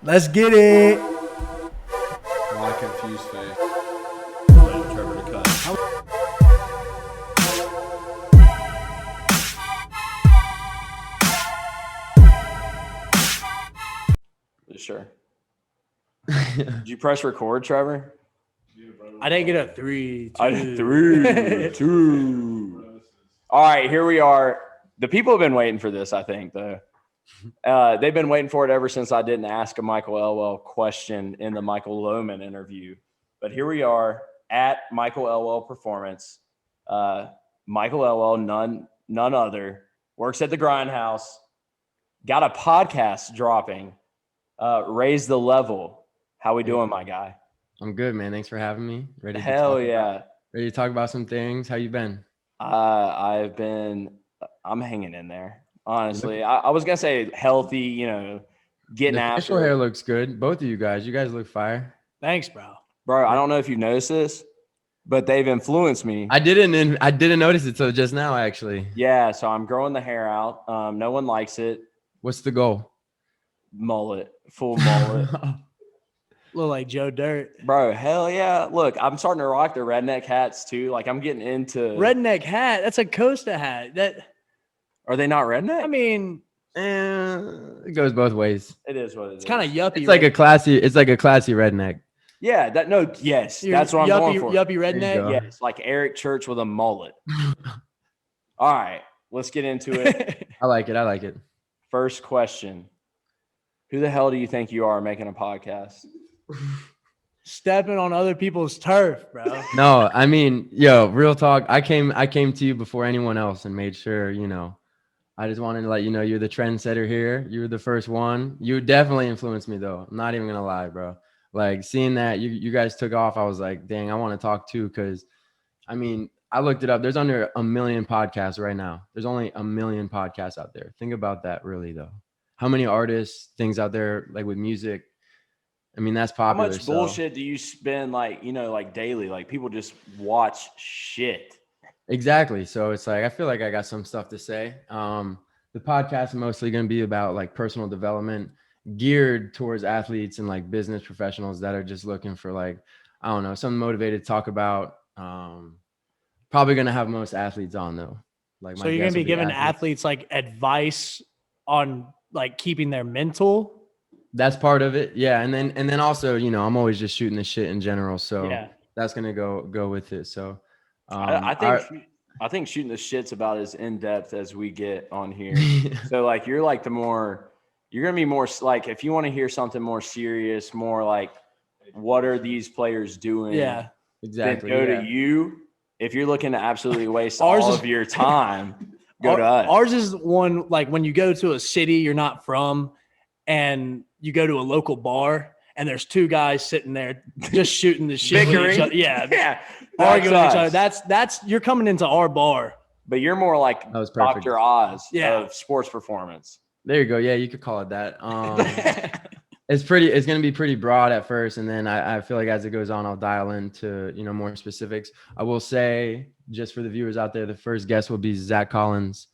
Let's get it. My confused face. Waiting for Trevor to cut. Sure. Did you press record, Trevor? I didn't get a 3, 2. I did 3, 2. All right, here we are. The people have been waiting for this, I think, though. They've been waiting for it ever since I didn't ask a Michael Elwell question in the Michael Lohman interview. But here we are at Michael Elwell Performance. Michael Elwell, none other, works at the Grindhouse, got a podcast dropping, Raise the Level. How we doing, my guy? I'm good, man. Thanks for having me. Ready to Hell yeah. Ready to talk about some things. How you been? I'm hanging in there. Honestly, I was gonna say healthy, getting the after facial hair looks good. Both of you guys look fire. Thanks, bro. Bro, I don't know if you noticed this, but they've influenced me. I didn't notice it till just now, actually. Yeah, so I'm growing the hair out. No one likes it. What's the goal? Mullet, full mullet. Look like Joe Dirt. Bro, hell yeah. Look, I'm starting to rock the redneck hats too. Like I'm getting into Redneck hat. That's a Costa hat. Are they not redneck? I mean, It goes both ways. It is what it is. it's kind of yuppie. It's like a classy redneck. Yeah, yes, that's what I'm going for. Yuppie redneck. Yes, like Eric Church with a mullet. All right, let's get into it. I like it. First question. Who the hell do you think you are making a podcast? Stepping on other people's turf, bro. No, I mean, yo, real talk. I came to you before anyone else and made sure, I just wanted to let you know you're the trendsetter here. You were the first one. You definitely influenced me, though. I'm not even gonna lie, bro. Like seeing that you guys took off, I was like, dang, I want to talk too. Because, I mean, I looked it up. There's under 1 million podcasts right now. There's only 1 million podcasts out there. Think about that, really, though. How many artists, things out there like with music? I mean, that's popular. How much bullshit do you spend like daily? Like people just watch shit. Exactly. So it's like, I feel like I got some stuff to say. The podcast is mostly going to be about like personal development geared towards athletes and like business professionals that are just looking for like, I don't know, something motivated to talk about. Probably going to have most athletes on though. Like, So you're going to be giving athletes like advice on like keeping their mental. That's part of it. Yeah. And then also, I'm always just shooting the shit in general. So Yeah. that's going to go with it. So I think shooting the shit's about as in depth as we get on here. So like you're like you're gonna be more like if you want to hear something more serious, more like what are these players doing? Yeah, exactly. Then go to you. If you're looking to absolutely waste all of your time, go to us. Ours is one like when you go to a city you're not from, and you go to a local bar. And there's two guys sitting there just shooting the shit with each other. Yeah. Arguing with each other. That's you're coming into our bar. But you're more like Dr. Oz of sports performance. There you go. Yeah, you could call it that. It's going to be pretty broad at first. And then I feel like as it goes on, I'll dial into, more specifics. I will say, just for the viewers out there, the first guest will be Zach Collins,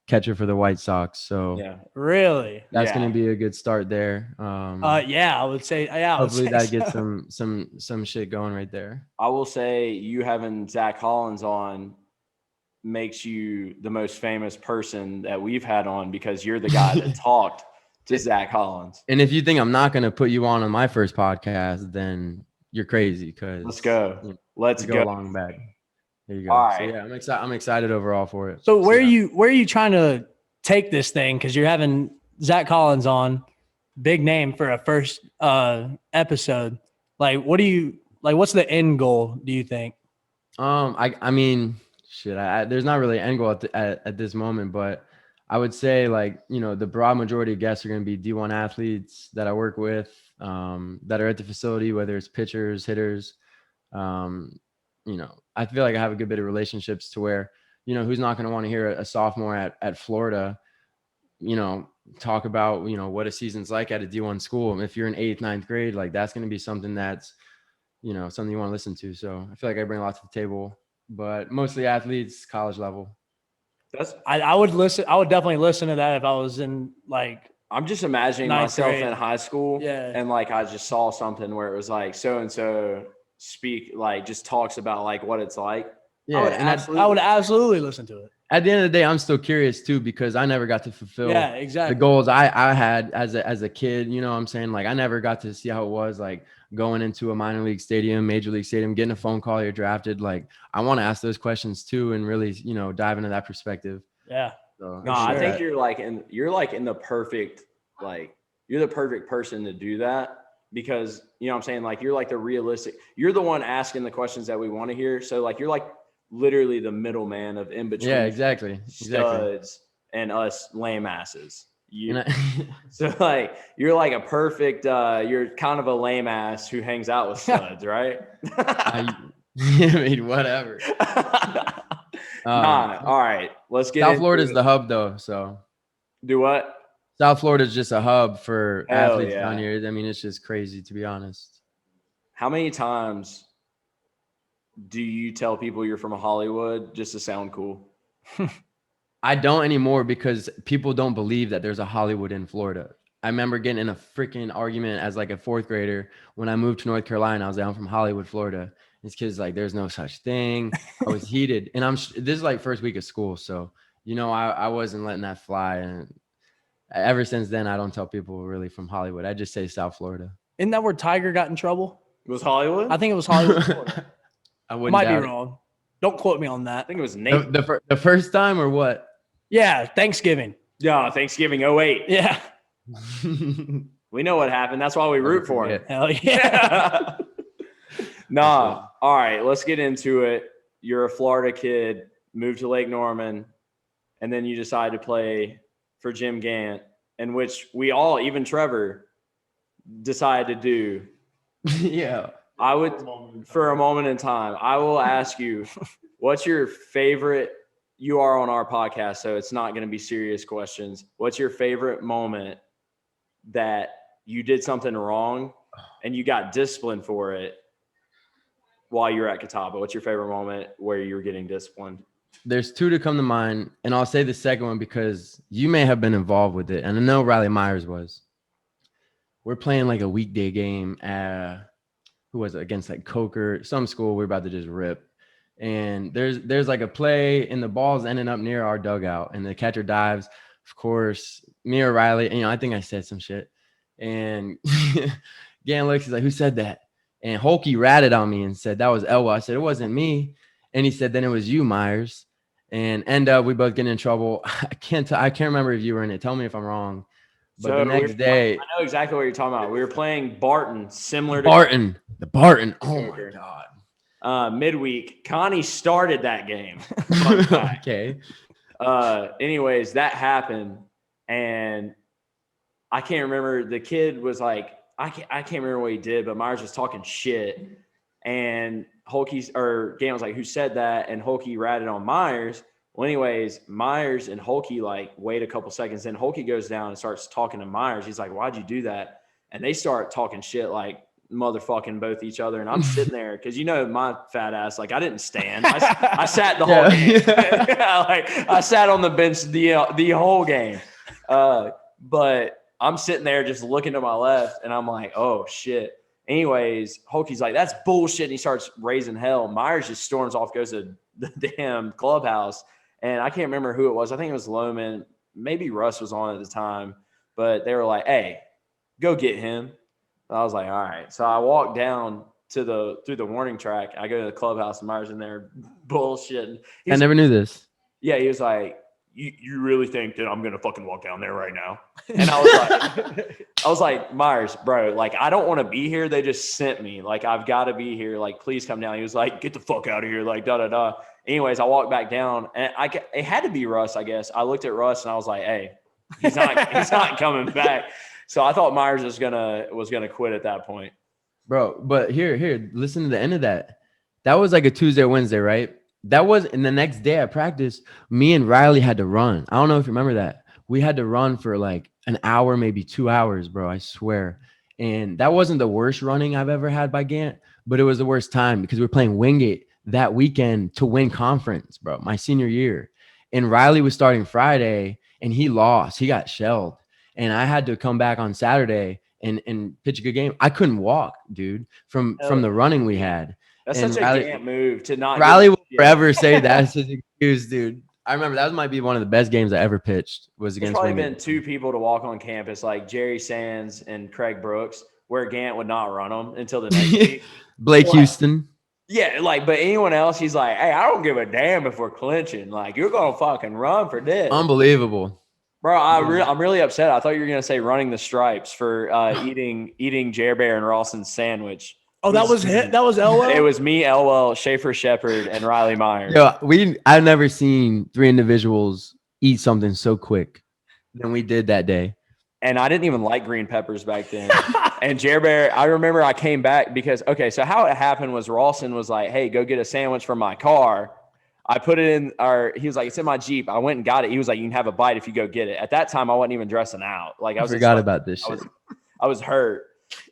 catcher for the White Sox. So yeah, really, that's going to be a good start there. I would say, hopefully that gets some shit going right there. I will say you having Zach Collins on makes you the most famous person that we've had on because you're the guy that talked to Zach Collins. And if you think I'm not going to put you on my first podcast, then you're crazy. Because let's go. Let's go long back. There you go. All right. So yeah, I'm excited overall for it. So where are you trying to take this thing? Because you're having Zach Collins on, big name for a first episode. Like, what's the end goal? Do you think? I mean, shit. There's not really an end goal at this moment, but I would say like the broad majority of guests are going to be D1 athletes that I work with, that are at the facility, whether it's pitchers, hitters. I feel like I have a good bit of relationships to where, who's not going to want to hear a sophomore at Florida, talk about, what a season's like at a D1 school. And if you're in 8th, 9th grade, like that's going to be something that's, something you want to listen to. So I feel like I bring a lot to the table, but mostly athletes, college level. I would listen. I would definitely listen to that if I was in like I'm just imagining Ninth myself grade. in high school. Yeah. And like, I just saw something where it was like, so-and-so just talks about like what it's like. Yeah, I would absolutely listen to it. At the end of the day, I'm still curious too, because I never got to fulfill exactly the goals I had as a kid. You know what I'm saying? Like, I never got to see how it was like going into a minor league stadium, major league stadium, getting a phone call, you're drafted. Like, I want to ask those questions too, and really, dive into that perspective. Yeah. So, No, I think you're the perfect person to do that, because you know what I'm saying? Like, you're like the realistic, you're the one asking the questions that we want to hear. So like, you're like literally the middleman of in between. Yeah, exactly. Studs and us lame asses. So like, you're like a perfect, you're kind of a lame ass who hangs out with studs, right? I mean, whatever. All right, let's get South Florida's the hub though. So do what? South Florida's just a hub for athletes yeah. down here. I mean, it's just crazy, to be honest. How many times do you tell people you're from Hollywood just to sound cool? I don't anymore, because people don't believe that there's a Hollywood in Florida. I remember getting in a freaking argument as like a fourth grader when I moved to North Carolina. I was like, I'm from Hollywood, Florida. This kid's like, there's no such thing. I was heated, and this is like first week of school, so I wasn't letting that fly. And ever since then, I don't tell people really from Hollywood. I just say South Florida. Isn't that where Tiger got in trouble? It was Hollywood? I think it was Hollywood, Florida. I wouldn't might be doubt it. wrong. Don't quote me on that. I think it was Nate. The first time or what? Yeah, Thanksgiving. Yeah, Thanksgiving 08. Yeah. We know what happened. That's why we root for him. Hell yeah. Nah. All right, let's get into it. You're a Florida kid, moved to Lake Norman, and then you decide to play for Jim Gant, in which we all, even Trevor, decided to do. Yeah. I would, for a moment in time, I will ask you, what's your favorite? You are on our podcast, so it's not going to be serious questions. What's your favorite moment that you did something wrong and you got disciplined for it while you're at Catawba? What's your favorite moment where you were getting disciplined? There's two to come to mind, and I'll say the second one because you may have been involved with it, and I know Riley Myers was. We're playing like a weekday game. Who was it? Against like Coker, some school we're about to just rip. And there's like a play, and the ball's ending up near our dugout, and the catcher dives. Of course, me or Riley, and, I think I said some shit. And Gan looks, he's like, who said that? And Holkey ratted on me and said, that was Elwell. I said, it wasn't me. And he said, then it was you, Myers. And end up, we both get in trouble. I can't remember if you were in it. Tell me if I'm wrong. But so the next day, I know exactly what you're talking about. We were playing Barton, similar to the Barton. Oh my God. Midweek. Connie started that game. Okay. Anyways, that happened, and I can't remember. The kid was like, I can't remember what he did, but Myers was talking shit, and Gan was like, who said that? And Holkey ratted on Myers. Well, anyways, Myers and Holkey like wait a couple seconds. Then Holkey goes down and starts talking to Myers. He's like, why'd you do that? And they start talking shit like motherfucking both each other. And I'm sitting there because my fat ass, like I didn't stand. I sat the whole game. Like I sat on the bench the whole game. But I'm sitting there just looking to my left, and I'm like, oh shit. Anyways, Holkey's like, that's bullshit. And he starts raising hell. Myers just storms off, goes to the damn clubhouse. And I can't remember who it was. I think it was Loman. Maybe Russ was on at the time. But they were like, hey, go get him. And I was like, all right. So I walked down through the warning track. I go to the clubhouse, and Myers in there bullshitting. I never knew this. Yeah, he was like, you really think that I'm going to fucking walk down there right now? And I was like, Myers, bro, like, I don't want to be here. They just sent me. Like, I've got to be here. Like, please come down. He was like, get the fuck out of here. Like, da-da-da. Anyways, I walked back down, and it had to be Russ, I guess. I looked at Russ, and I was like, hey, he's not coming back. So I thought Myers was gonna quit at that point. Bro, but here, listen to the end of that. That was like a Tuesday or Wednesday, right? That was, and the next day at practice, me and Riley had to run. I don't know if you remember that. We had to run for like an hour, maybe 2 hours, bro. I swear. And that wasn't the worst running I've ever had by Gant, but it was the worst time because we were playing Wingate that weekend to win conference, bro, my senior year. And Riley was starting Friday, and he lost. He got shelled. and I had to come back on Saturday and pitch a good game. I couldn't walk, dude, from the running we had. That's And such a Gant move to not. Riley will forever say that's his excuse, dude. I remember that might be one of the best games I ever pitched. Was against. There's probably been 2 people to walk on campus, like Jerry Sands and Craig Brooks, where Gant would not run them until the next week. Blake Houston. Yeah, but anyone else, he's like, hey, I don't give a damn if we're clinching. Like, you're gonna fucking run for this. Unbelievable. Bro, I'm really upset. I thought you were gonna say running the stripes for eating Jer Bear and Rawson's sandwich. Oh, that was it. That was Elwell. It was me, Elwell, Schaefer Shepard, and Riley Myers. Yo, I've never seen 3 individuals eat something so quick than we did that day. And I didn't even like green peppers back then. And Jer Bear, I remember I came back because so how it happened was Rawson was like, hey, go get a sandwich from my car. I put it in he was like, it's in my Jeep. I went and got it. He was like, you can have a bite if you go get it. At that time, I wasn't even dressing out. Like I forgot about this shit. I was hurt.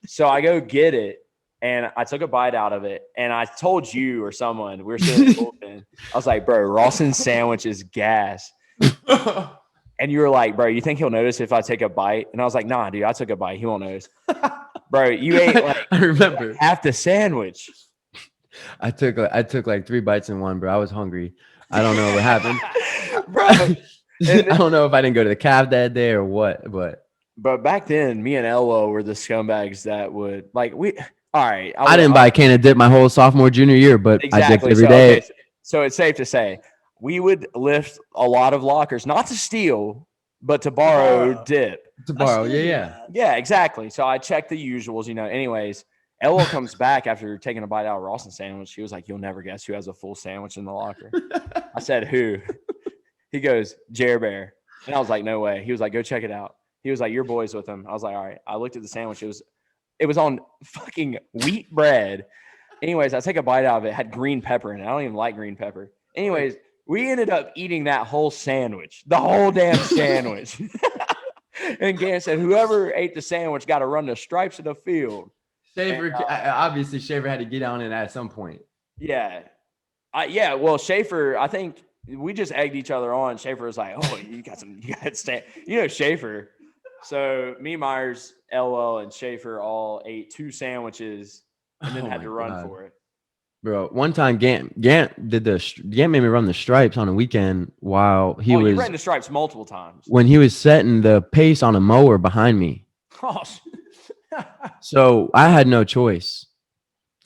So I go get it. And I took a bite out of it, and I told you or someone, we were sitting in the bullpen. I was like, bro, Rawson's sandwich is gas. And you were like, bro, you think he'll notice if I take a bite? And I was like, nah, dude, I took a bite. He won't notice. Bro, you ate I remember half the sandwich. I took like 3 bites in one, bro. I was hungry. I don't know what happened. Bro. I don't know if I didn't go to the cab that day or what, But back then, me and Elwell were the scumbags that would, all right. I didn't buy a can of dip my whole sophomore, junior year, but exactly. I dipped every day. Okay, so it's safe to say we would lift a lot of lockers, not to steal, but to borrow dip. To borrow, yeah. Yeah, exactly. So I checked the usuals, Anyways, Elwell comes back after taking a bite out of Rawson's sandwich. He was like, you'll never guess who has a full sandwich in the locker. I said, who? He goes, Jer Bear. And I was like, no way. He was like, go check it out. He was like, your boy's with him. I was like, all right. I looked at the sandwich. It was on fucking wheat bread. Anyways, I take a bite out of it. It had green pepper in it. I don't even like green pepper. Anyways, we ended up eating that whole sandwich, the whole damn sandwich. And Gant said, whoever ate the sandwich got to run the stripes of the field. Schaefer, obviously, Schaefer had to get on it at some point. Yeah. Well, Schaefer, I think we just egged each other on. Schaefer was like, oh, you got Schaefer. So me, Myers, Elwell, and Schaefer all ate 2 sandwiches and then had to run for it. Bro, one time Gant made me run the stripes on a weekend while he was. You ran the stripes multiple times. When he was setting the pace on a mower behind me. Oh. So I had no choice.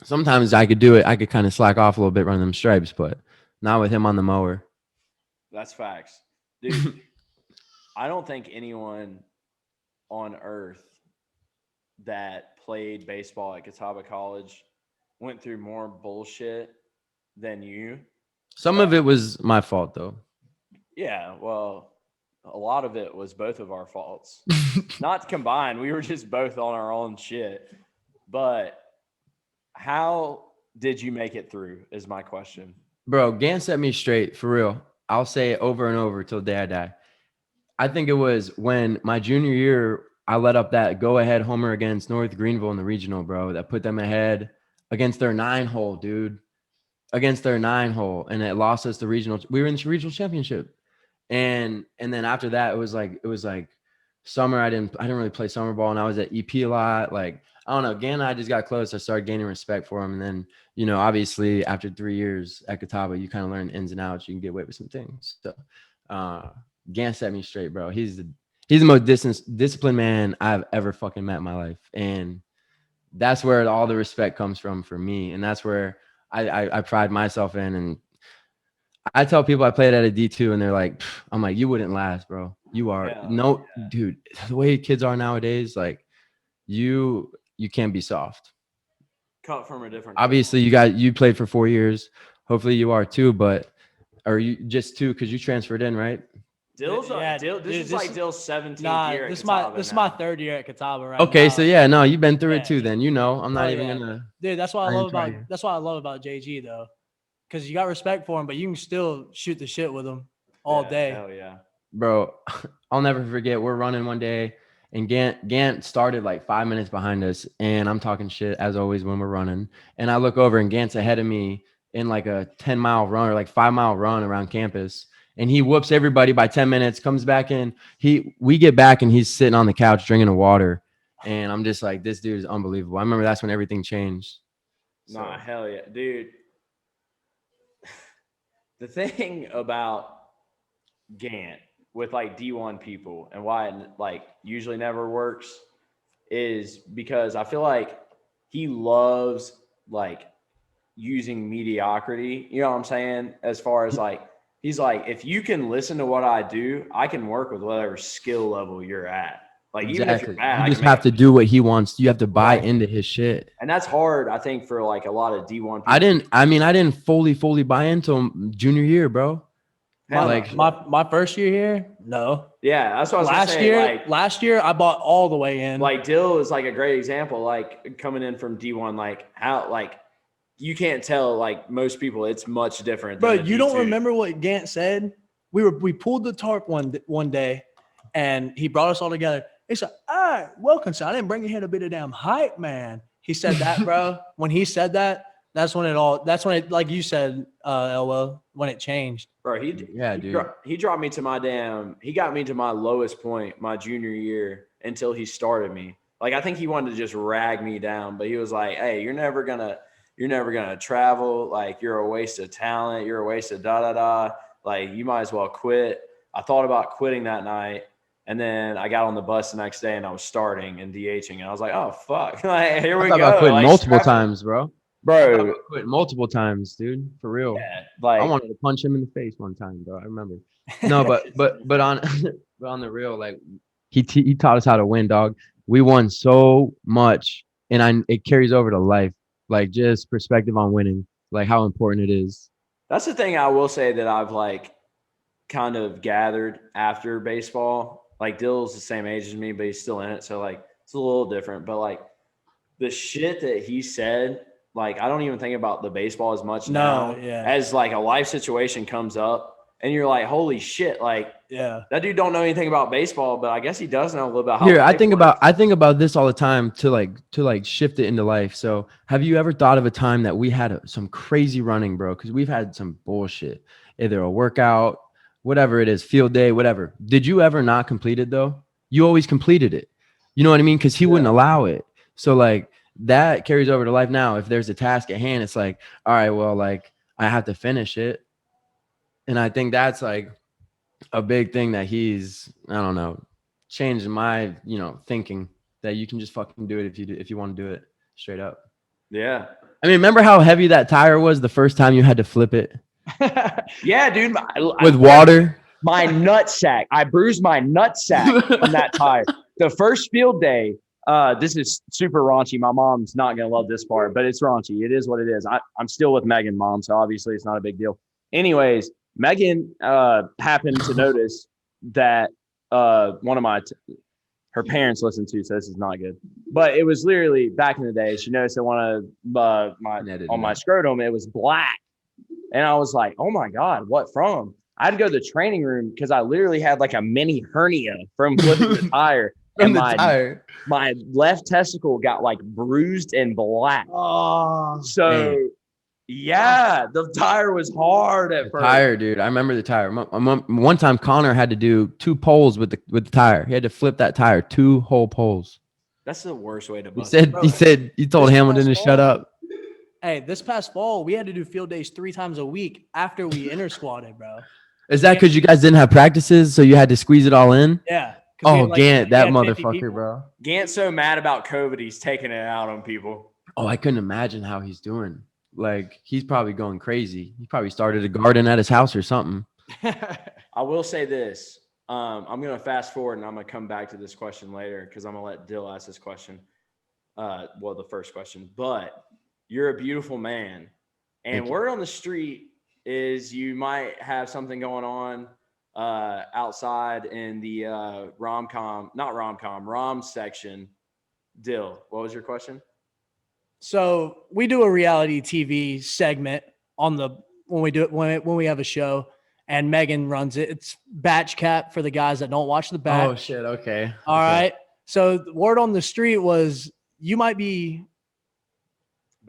Sometimes I could do it. I could kind of slack off a little bit running them stripes, but not with him on the mower. That's facts. Dude, I don't think anyone on earth that played baseball at Catawba College went through more bullshit than you. Some of it was my fault, though. Yeah, well, a lot of it was both of our faults. Not combined. We were just both on our own shit. But how did you make it through is my question. Bro, Gant set me straight, for real. I'll say it over and over till the day I die. I think it was when my junior year, I let up that go-ahead homer against North Greenville in the regional, bro, that put them ahead against their 9-hole, dude. Against their 9-hole, and it lost us the regional. We were in the regional championship. And then after that, it was like summer. I didn't really play summer ball, and I was at EP a lot. Like, I don't know. Gant and I just got close. I started gaining respect for him. And then, obviously after 3 years at Catawba, you kind of learn ins and outs. You can get away with some things. So Gant set me straight, bro. He's the most disciplined man I've ever fucking met in my life. And that's where all the respect comes from for me. And that's where I pride myself in. And I tell people I played at a D2 and they're like, I'm like, you wouldn't last, bro. You are dude, the way kids are nowadays, like you can't be soft. Cut from a different. Obviously you played for 4 years. Hopefully you are too, but are you just 2 because you transferred in, right? Dill's this is like Dill's 17th year. This is my 3rd year at Catawba right okay, now. so you've been through it too then. I'm not even gonna. Dude, that's what I love about JG though. Because you got respect for him, but you can still shoot the shit with him all day. Hell yeah. Bro, I'll never forget. We're running one day, and Gant started like 5 minutes behind us, and I'm talking shit as always when we're running. And I look over, and Gant's ahead of me in like a 10-mile run or like 5-mile run around campus. and he whoops everybody by 10 minutes, comes back in. We get back and he's sitting on the couch drinking a water. And I'm just like, this dude is unbelievable. I remember that's when everything changed. Nah, hell yeah. Dude, the thing about Gant with like D1 people and why it like usually never works is because I feel like he loves like using mediocrity. You know what I'm saying? As far as like, he's like, if you can listen to what I do, I can work with whatever skill level you're at. Like, even if you're bad, you just have to do what he wants. You have to buy Right. into his shit. And that's hard, I think, for like a lot of D1 people. I didn't fully buy into him junior year, bro. My first year here, no. Yeah, that's what I was gonna say. Last year I bought all the way in. Like Dill is like a great example. Like coming in from D1, like how like you can't tell like most people. It's much different. Bro, you don't remember what Gant said? We pulled the tarp one day, and he brought us all together. He said, "All right, welcome, son. I didn't bring you here to be the damn hype man." He said that, bro. When he said that, that's when it, like you said, Elwell, when it changed. Bro, he dropped me to he got me to my lowest point my junior year until he started me. Like, I think he wanted to just rag me down, but he was like, "Hey, you're never gonna travel. Like, you're a waste of talent. You're a waste of da-da-da. Like, you might as well quit." I thought about quitting that night. And then I got on the bus the next day and I was starting and DHing. And I was like, oh, fuck. Like, here we go. I quit like, multiple times, bro. Bro. I quit multiple times, dude. For real. Yeah, like, I wanted to punch him in the face one time, bro. I remember. No, but on the real, like, he taught us how to win, dog. We won so much. And it carries over to life. Like, just perspective on winning, like how important it is. That's the thing I will say that I've like kind of gathered after baseball. Like, Dill's the same age as me, but he's still in it. So, like, it's a little different. But, like, the shit that he said, like, I don't even think about the baseball as much now. Yeah. As, like, a life situation comes up, and you're like, holy shit. Like, yeah, that dude don't know anything about baseball, but I guess he does know a little about how. Here, I think about this all the time to shift it into life. So, have you ever thought of a time that we had some crazy running, bro? Because we've had some bullshit, either a workout, whatever it is, field day, whatever. Did you ever not complete it though? You always completed it. You know what I mean? Because he wouldn't allow it. So like that carries over to life now. If there's a task at hand, it's like, all right, well, like I have to finish it. And I think that's like a big thing that he's, I don't know, changed my, thinking that you can just fucking do it if you want to do it straight up. Yeah. I mean, remember how heavy that tire was the first time you had to flip it? Yeah, dude. With water. My nutsack. I bruised my nutsack from that tire. The first field day. This is super raunchy. My mom's not gonna love this part, but it's raunchy. It is what it is. I'm still with Megan, mom, so obviously it's not a big deal. Anyways, Megan happened to notice that one of her parents listened to, so this is not good. But it was literally back in the day. She noticed that one of my scrotum, it was black. And I was like, oh my God, what from? I had to go to the training room because I literally had like a mini hernia from flipping the tire. And my left testicle got like bruised and black. Oh, so man. Yeah, the tire was hard at first. Tire, dude. I remember the tire. One time Connor had to do 2 poles with the tire. He had to flip that tire 2 whole poles. That's the worst way to bust. He told Hamilton to shut up. Hey, this past fall, we had to do field days 3 times a week after we inter-squatted, bro. Is that because you guys didn't have practices, so you had to squeeze it all in? Yeah. Oh, Gant, that motherfucker, bro. Gant's so mad about COVID, he's taking it out on people. Oh, I couldn't imagine how he's doing. Like, he's probably going crazy. He probably started a garden at his house or something. I will say this. I'm going to fast forward, and I'm going to come back to this question later because I'm going to let Dill ask this question. The first question. But you're a beautiful man. And word on the street is you might have something going on outside in the ROM section. Dill, what was your question? So we do a reality TV segment when we have a show, and Megan runs it. It's batch cap for the guys that don't watch the batch. Oh shit! Okay. All right. So the word on the street was you might be.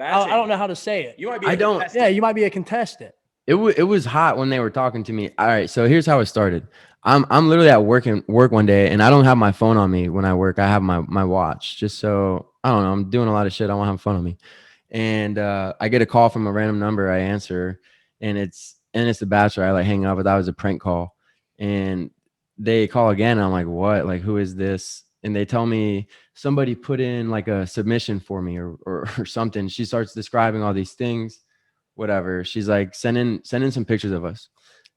I don't know how to say it. You might be. Yeah, you might be a contestant. It was hot when they were talking to me. All right, so here's how it started. I'm literally at work one day, and I don't have my phone on me when I work. I have my watch, just so I don't know. I'm doing a lot of shit. I won't have phone on me, and I get a call from a random number. I answer, and it's the Bachelor. I like hang up, but that was a prank call, and they call again. And I'm like, what? Like, who is this? And they tell me somebody put in like a submission for me or something. She starts describing all these things, whatever. She's like, send in some pictures of us.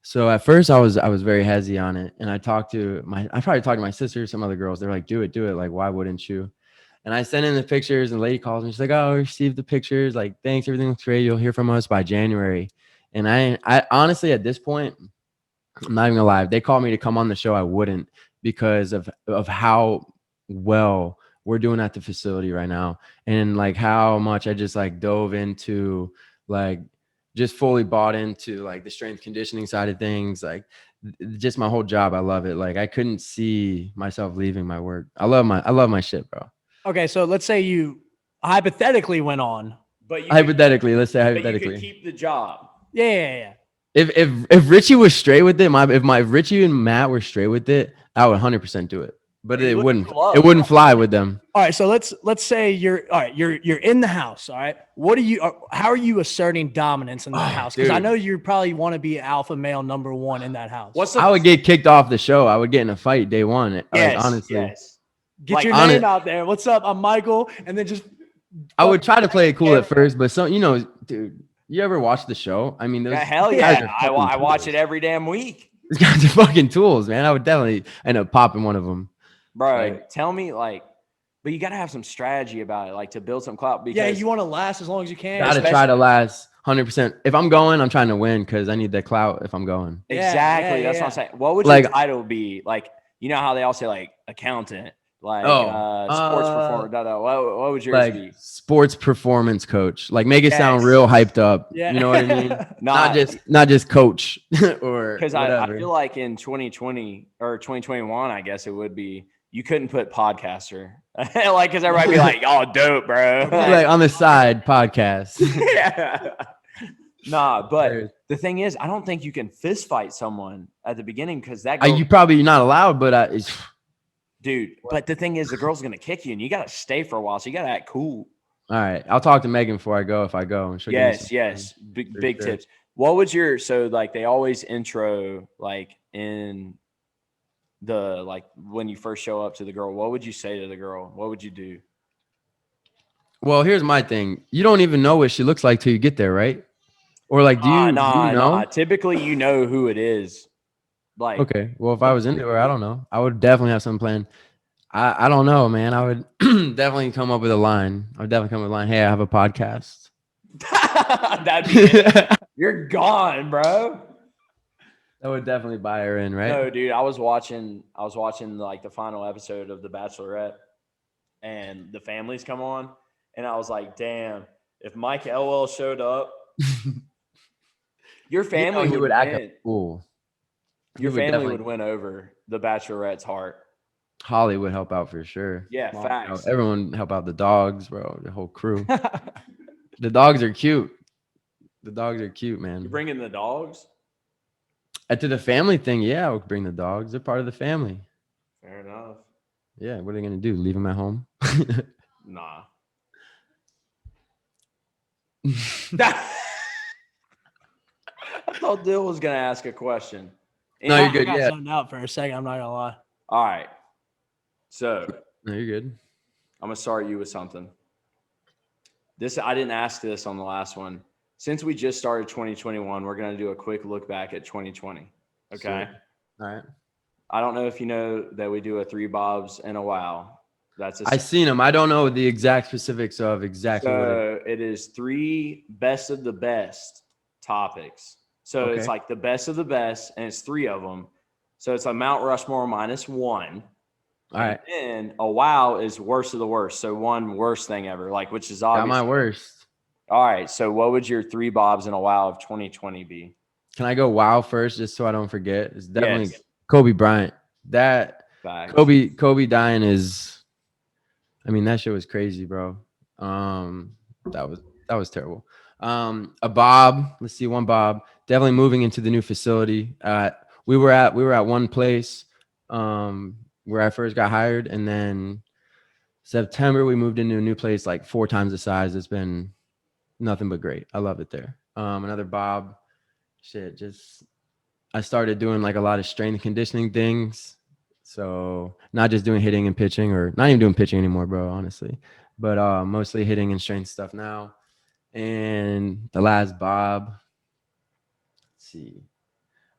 So at first I was very hezzy on it. And I probably talked to my sister, some other girls. They're like, do it. Like, why wouldn't you? And I sent in the pictures, and the lady calls me. She's like, oh, I received the pictures. Like, thanks. Everything looks great. You'll hear from us by January. And I honestly, at this point, I'm not even gonna lie. If they called me to come on the show, I wouldn't, because of how well we're doing at the facility right now, and like how much I just like dove into, like just fully bought into like the strength conditioning side of things, like just my whole job. I love it. Like I couldn't see myself leaving my work. I love my shit, bro. Okay, so let's say you hypothetically went on. But you hypothetically, let's say but hypothetically, you could keep the job. Yeah. If Richie was straight with it, if Richie and Matt were straight with it, I would 100% do it. But it wouldn't fly with them. All right, so let's say you're in the house. All right, how are you asserting dominance in that house? Because I know you probably want to be alpha male number one in that house. I would get kicked off the show. I would get in a fight day one. Yes, honestly. Yes. Get your name out there. What's up? I'm Michael, and then just. I would try to play it cool at first, but dude, you ever watch the show? I mean, hell yeah, I watch it every damn week. These guys are fucking tools, man. I would definitely end up popping one of them. Bro, tell me, like, but you got to have some strategy about it, like to build some clout. Because you want to last as long as you can. Got to try to last 100%. If I'm going, I'm trying to win because I need that clout if I'm going. Exactly. That's what I'm saying. What would your title be? Like, you know how they all say, like, accountant, like sports performer. What would yours be? Sports performance coach. Like, make it sound real hyped up. Yeah. You know what I mean? not just coach or because I feel like in 2020 or 2021, I guess it would be, you couldn't put podcaster. Like, because everybody be like, oh, dope, bro. Like on the side podcast. Yeah. Nah, but the thing is, I don't think you can fist fight someone at the beginning because that girl, you probably not allowed, but dude. But the thing is, the girl's gonna kick you, and you gotta stay for a while, so you gotta act cool. All right, I'll talk to Megan before I go. If I go, and yes, big tips. What would like they always intro like in the like when you first show up to the girl? What would you say to the girl? What would you do? Well, here's my thing. You don't even know what she looks like till you get there, right? Or like, do you know? Typically, you know who it is. Like, okay. Well, if I was into her, I don't know. I would definitely have some plan. I don't know, man. I would definitely come up with a line. I would definitely come up with a line. Hey, I have a podcast. That'd be it. You're gone, bro. That would definitely buy her in, right? No, dude. I was watching like the final episode of The Bachelorette, and the families come on, and I was like, damn, if Mike Elwell showed up, your family would act a fool. Your family would win over the Bachelorette's heart. Holly would help out for sure. Yeah, facts. Everyone help out the dogs, bro. The whole crew. The dogs are cute. The dogs are cute, man. You bringing the dogs? To the family thing, yeah, I would bring the dogs. They're part of the family. Fair enough. Yeah, what are they gonna do? Leave them at home? Nah. I thought Dill was gonna ask a question. No, you're good. I got zoned out for a second. I'm not gonna lie. All right. So. No, you're good. I'm gonna start you with something. I didn't ask this on the last one. Since we just started 2021, we're gonna do a quick look back at 2020. Okay. All right. I don't know if you know that we do a 3 Bobs and a wow. I've seen them. I don't know the exact specifics of exactly. So it is 3 best of the best topics. So it's like the best of the best, and it's 3 of them. So it's a Mount Rushmore -1. All right. And a wow is worst of the worst. So one worst thing ever, like, which is obvious. Got my worst. All right. So what would your 3 Bobs and a wow of 2020 be? Can I go wow first, just so I don't forget? It's definitely Kobe Bryant. That Facts. Kobe dying is, I mean, that shit was crazy, bro. That was terrible. A Bob. Let's see, one Bob. definitely moving into the new facility. We were at one place where I first got hired, and then September we moved into a new place like 4 times the size. It's been nothing but great. I love it there. Another Bob, just I started doing like a lot of strength and conditioning things. So not just doing hitting and pitching, or not even doing pitching anymore, bro, honestly, but mostly hitting and strength stuff now. And the last Bob, let's see,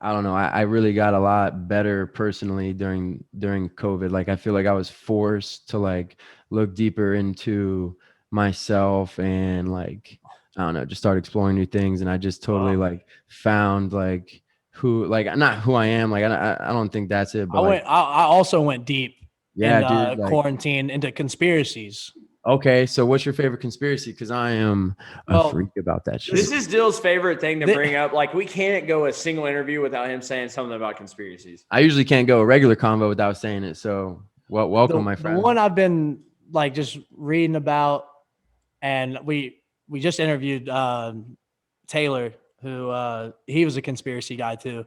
I don't know. I really got a lot better personally during COVID. Like I feel like I was forced to like look deeper into myself and like I don't know, just start exploring new things. And I just totally like found like who, like not who I am. Like I don't think that's it. But I also went deep in dude, like, quarantine into conspiracies. Okay, so what's your favorite conspiracy? Because I am a freak about that shit. This is Dill's favorite thing to bring up. Like, we can't go a single interview without him saying something about conspiracies. I usually can't go a regular convo without saying it. So, welcome, my friend. The one I've been like just reading about, and we just interviewed Taylor, who he was a conspiracy guy too,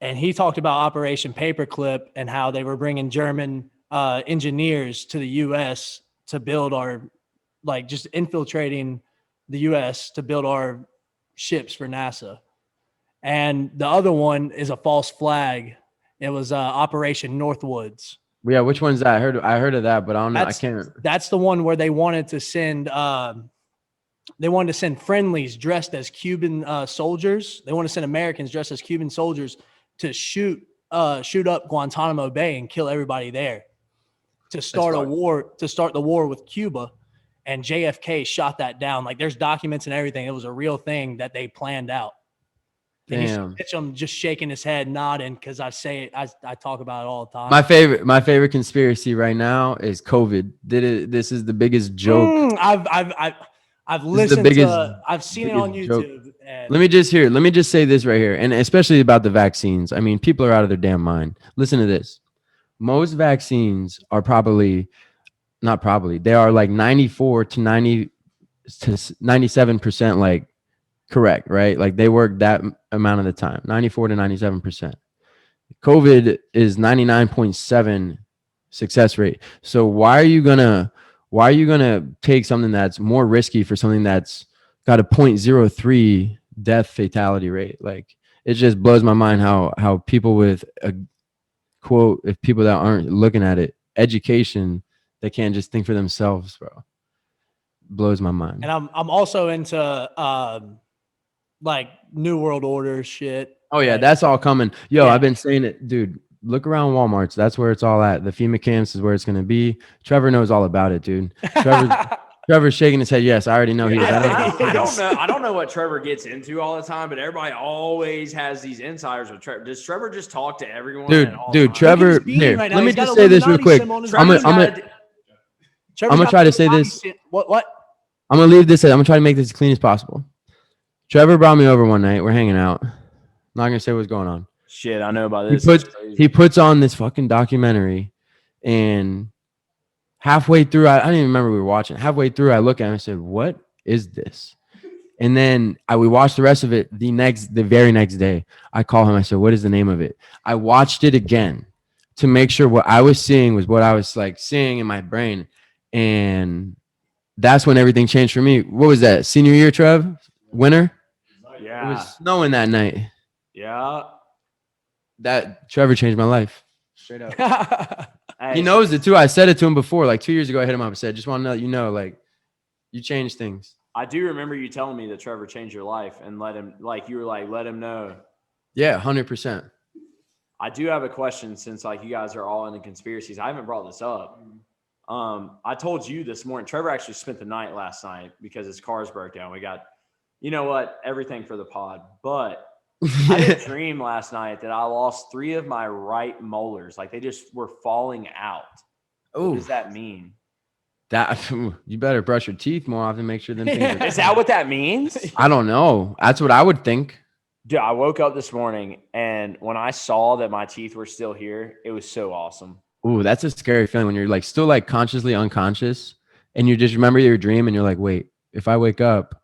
and he talked about Operation Paperclip and how they were bringing German engineers to the U.S. to build our, like, just infiltrating the U.S. to build our ships for NASA. And the other one is a false flag. It was Operation Northwoods. Yeah, which one's that? I heard of that, but I don't know. I can't. That's the one where they wanted to send friendlies dressed as Cuban soldiers. They want to send Americans dressed as Cuban soldiers to shoot up Guantanamo Bay and kill everybody there. To start the war with Cuba, and JFK shot that down. Like, there's documents and everything. It was a real thing that they planned out. Damn. Mitchum just shaking his head, nodding, because I say it. I talk about it all the time. My favorite conspiracy right now is COVID. This is the biggest joke. I've listened to. I've seen it on YouTube. Let me just say this right here, and especially about the vaccines. I mean, people are out of their damn mind. Listen to this. Most vaccines are they are like 94 to 90 to 97% like correct, right? Like they work that amount of the time, 94 to 97%. COVID is 99.7 success rate. So why are you gonna take something that's more risky for something that's got a 0.03 death fatality rate? Like, it just blows my mind how people with a quote, if people that aren't looking at it, education, they can't just think for themselves, bro. Blows my mind. And I'm also into like New World Order shit. Oh yeah, like, that's all coming. Yo, yeah. I've been saying it, dude. Look around Walmarts. That's where it's all at. The FEMA camps is where it's gonna be. Trevor knows all about it, dude. Trevor's shaking his head. Yes, I already know he is. I don't know what Trevor gets into all the time, but everybody always has these insiders with Trevor. Does Trevor just talk to everyone? Dude, Trevor. Here, right, let me just say this real quick. I'm gonna try to say this. What? I'm gonna leave this. I'm gonna try to make this as clean as possible. Trevor brought me over one night. We're hanging out. I'm not gonna say what's going on. Shit, I know about this. He puts on this fucking documentary, and halfway through, I don't even remember we were watching. Halfway through, I look at him and said, "What is this?" And then we watched the rest of it the very next day. I call him. I said, "What is the name of it?" I watched it again to make sure what I was seeing was what I was like seeing in my brain, and that's when everything changed for me. What was that? Senior year, Trev? Winter? Yeah. It was snowing that night. Yeah. That Trevor changed my life. Straight up. Hey, he knows it too. I said it to him before. Like 2 years ago, I hit him up and said, just want to let you know, like, you changed things. I do remember you telling me that Trevor changed your life and let him know. Yeah, 100%. I do have a question since like you guys are all into conspiracies. I haven't brought this up. I told you this morning, Trevor actually spent the night last night because his cars broke down. We got, you know what, everything for the pod. But I had a dream last night that I lost 3 of my right molars. Like they just were falling out. Ooh. What does that mean? That you better brush your teeth more often. Make sure them things are Is that what that means? I don't know. That's what I would think. Dude, I woke up this morning and when I saw that my teeth were still here, it was so awesome. Ooh, that's a scary feeling when you're like still like consciously unconscious and you just remember your dream and you're like, wait, if I wake up,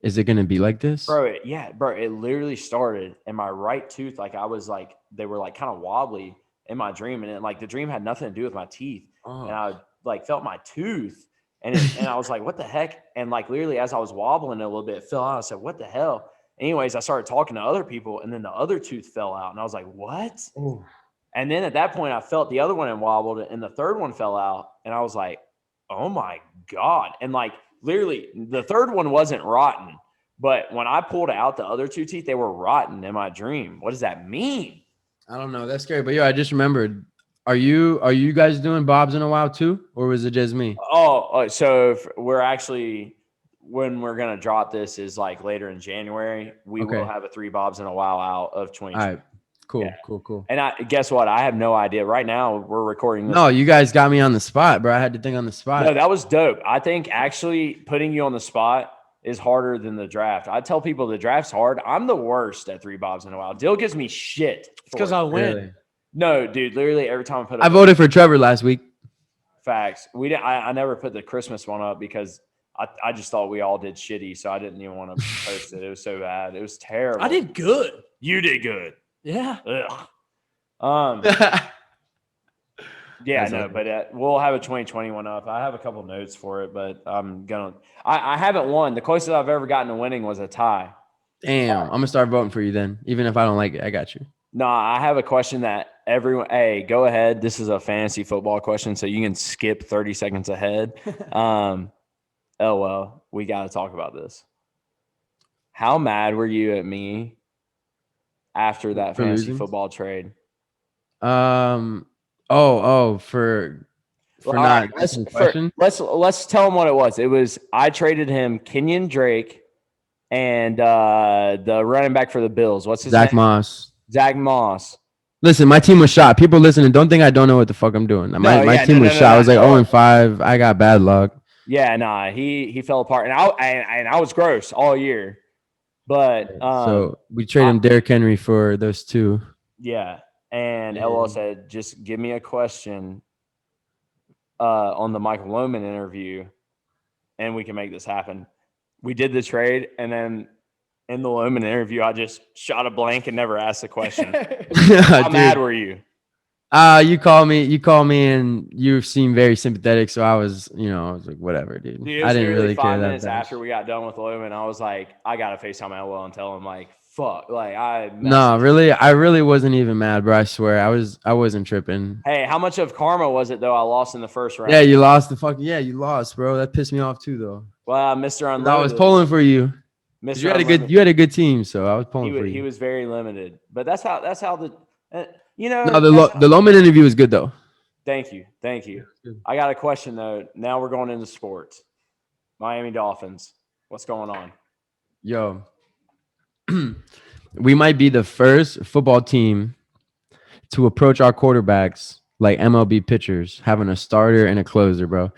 Is it gonna be like this? Bro, it literally started in my right tooth. Like I was like, they were like kind of wobbly in my dream, and like the dream had nothing to do with my teeth, and I like felt my tooth, and I was like, what the heck? And like literally as I was wobbling a little bit, it fell out. I said, what the hell? Anyways, I started talking to other people, and then the other tooth fell out, and I was like, what? Ooh. And then at that point, I felt the other one and wobbled, and the third one fell out, and I was like, oh my God. And like literally the third one wasn't rotten, but when I pulled out the other two teeth, they were rotten in my dream. What does that mean? I don't know. That's scary. But I just remembered. Are you guys doing Bob's in a while too, or was it just me? So we're actually, when we're gonna drop this is like later in January. We will have a 3 Bobs in a while out of 2020. All right. Cool. And guess what? I have no idea. Right now, we're recording this. No, you guys got me on the spot, bro. I had to think on the spot. No, that was dope. I think actually putting you on the spot is harder than the draft. I tell people the draft's hard. I'm the worst at 3 Bobs in a while. Dill gives me shit. Because I win. Really? No, dude. Literally every time I voted for Trevor last week. Facts. We didn't. I never put the Christmas one up because I just thought we all did shitty, so I didn't even want to post it. It was so bad. It was terrible. I did good. You did good. Yeah. Ugh. Yeah, no, but we'll have a 2021 up. I have a couple notes for it, but I haven't won. The closest I've ever gotten to winning was a tie. Damn, I'm gonna start voting for you then. Even if I don't like it, I got you. No, I have a question that everyone. Hey, go ahead. This is a fantasy football question, so you can skip 30 seconds ahead. Elwell, we got to talk about this. How mad were you at me after that fantasy football trade? For not asking question. Let's tell him what it was. It was I traded him Kenyon Drake and the running back for the Bills. What's his name? Zach Moss. Listen, my team was shot. People listening, don't think I don't know what the fuck I'm doing. My team was shot. I was like 0-5. I got bad luck. Yeah, nah, he fell apart, and I was gross all year. But so we traded him Derrick Henry for those two. Yeah. And Elwell said, just give me a question on the Michael Lohman interview, and we can make this happen. We did the trade, and then in the Lohman interview, I just shot a blank and never asked the question. How mad were you? You call me, and you seem very sympathetic. So I was like, whatever, dude. I didn't really care. 5 minutes after we got done with Lohman, I was like, I got to FaceTime Elwell and tell him, like, fuck, like I really wasn't even mad, bro. I swear, I wasn't tripping. Hey, how much of karma was it though? I lost in the first round. Yeah, you lost you lost, bro. That pissed me off too, though. Well, Mr. Unlimited. I was pulling for you. You had a good team, so I was pulling for you. He was very limited, but that's how the No, the Lohman interview was good though. Thank you. I got a question though. Now we're going into sports. Miami Dolphins. What's going on? Yo. We might be the first football team to approach our quarterbacks like MLB pitchers, having a starter and a closer, bro.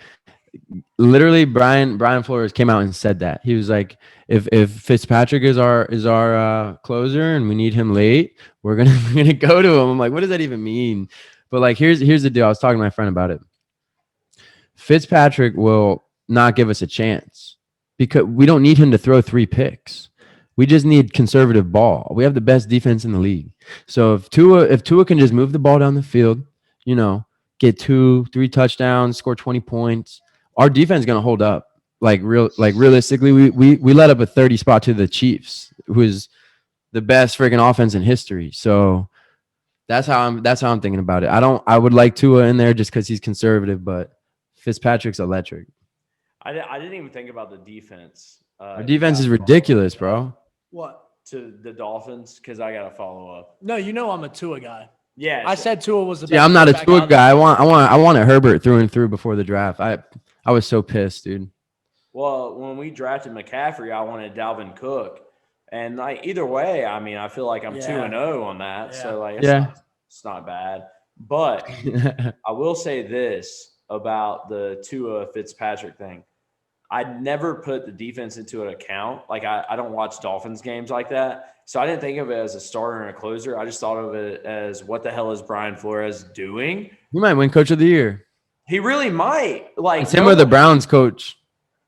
Literally, Brian Flores came out and said that. He was like, if Fitzpatrick is our closer and we need him late, we're gonna go to him. I'm like, what does that even mean? But like, here's the deal. I was talking to my friend about it. Fitzpatrick will not give us a chance because we don't need him to throw 3 picks. We just need conservative ball. We have the best defense in the league. So if Tua can just move the ball down the field, get 2-3 touchdowns, score 20 points, our defense is gonna hold up. Realistically, we let up a 30 spot to the Chiefs, who is the best freaking offense in history. So that's how I'm thinking about it. I would like Tua in there just because he's conservative, but Fitzpatrick's electric. I didn't even think about the defense. Our defense is ridiculous, bro. What? To the Dolphins, because I got to follow up. No, I'm a Tua guy. Yeah, I said Tua was the best. Yeah, I'm not a Tua guy. I wanted Herbert through and through before the draft. I was so pissed, dude. Well, when we drafted McCaffrey, I wanted Dalvin Cook, and like either way, I mean, I feel like I'm 2-0 on that. Yeah. So like, it's not bad. But I will say this about the Tua Fitzpatrick thing. I never put the defense into an account. Like I don't watch Dolphins games like that. So I didn't think of it as a starter and a closer. I just thought of it as what the hell is Brian Flores doing? He might win Coach of the Year. He really might. Like it's him or the Browns coach.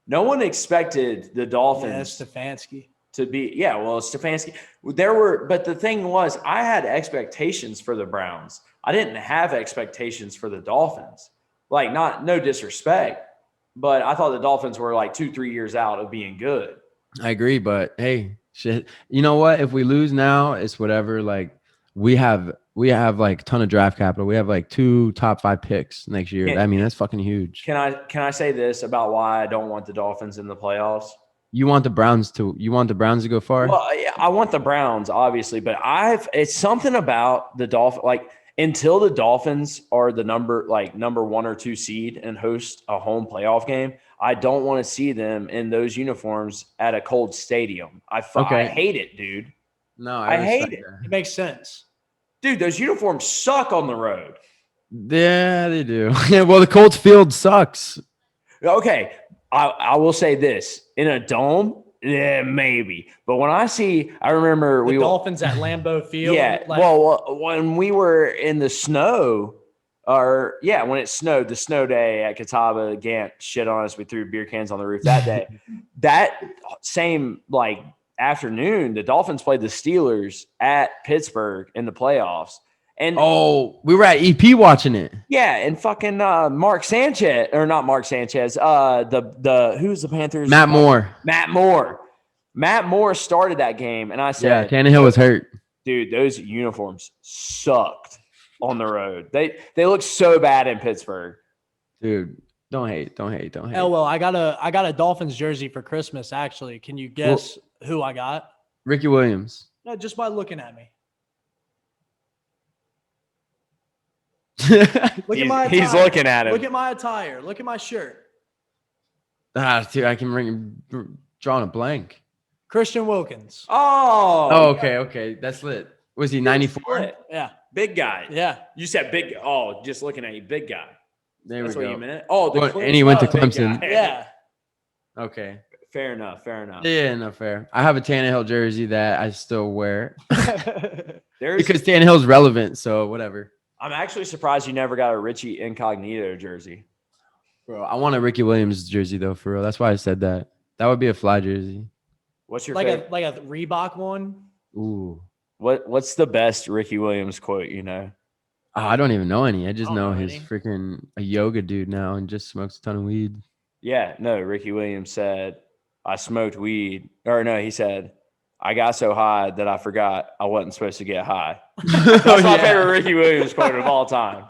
No one expected the Dolphins Stefanski to be. Yeah, well, Stefanski. But the thing was, I had expectations for the Browns. I didn't have expectations for the Dolphins. Like, no disrespect, but I thought the Dolphins were like 2-3 years out of being good. I agree, but hey, shit. You know what? If we lose now, it's whatever. Like we have like a ton of draft capital. We have like 2 top 5 picks next year. I mean, that's fucking huge. Can I say this about why I don't want the Dolphins in the playoffs? You want the Browns to go far? Well, yeah, I want the Browns, obviously, but it's something about the Dolphins. Like, until the Dolphins are the number 1 or 2 seed and host a home playoff game, I don't want to see them in those uniforms at a cold stadium. I hate it, dude. No, I hate it. It makes sense. Dude, those uniforms suck on the road. Yeah, they do. Well, the Colts field sucks. Okay, I will say this. In a dome, yeah, maybe. But when I remember the Dolphins at Lambeau Field. Yeah, well, when we were in the snow, when it snowed, the snow day at Catawba, Gant shit on us. We threw beer cans on the roof that day. That same afternoon, the Dolphins played the Steelers at Pittsburgh in the playoffs. And we were at EP watching it. Yeah, and fucking Mark Sanchez, or not Mark Sanchez, who's the Panthers? Matt Moore. Matt Moore started that game, and I said, Tannehill was hurt. Dude, those uniforms sucked on the road. They look so bad in Pittsburgh. Dude, don't hate. Elwell, I got a Dolphins jersey for Christmas, actually. Can you guess who I got? Ricky Williams. No, just by looking at me. Look at my attire. He's looking at him. Look at my attire. Look at my shirt. Dude, I can drawing a blank. Christian Wilkins. Oh, okay. That's lit. Was he 94? Yeah. Big guy. Yeah. You said big. Oh, just looking at you, big guy. That's what you meant. Oh, and he went to Clemson. Yeah. Okay. Fair enough. Yeah, no, fair. I have a Tannehill jersey that I still wear because Tannehill's relevant. So whatever. I'm actually surprised you never got a Richie Incognito jersey. Bro, I want a Ricky Williams jersey though, for real. That's why I said that. That would be a fly jersey. What's your favorite? Like a Reebok one? Ooh. What's the best Ricky Williams quote you know? I don't even know any. I just know he's freaking a yoga dude now and just smokes a ton of weed. Yeah, no, Ricky Williams said, I smoked weed. Or no, he said, I got so high that I forgot I wasn't supposed to get high. That's my favorite Ricky Williams quote of all time.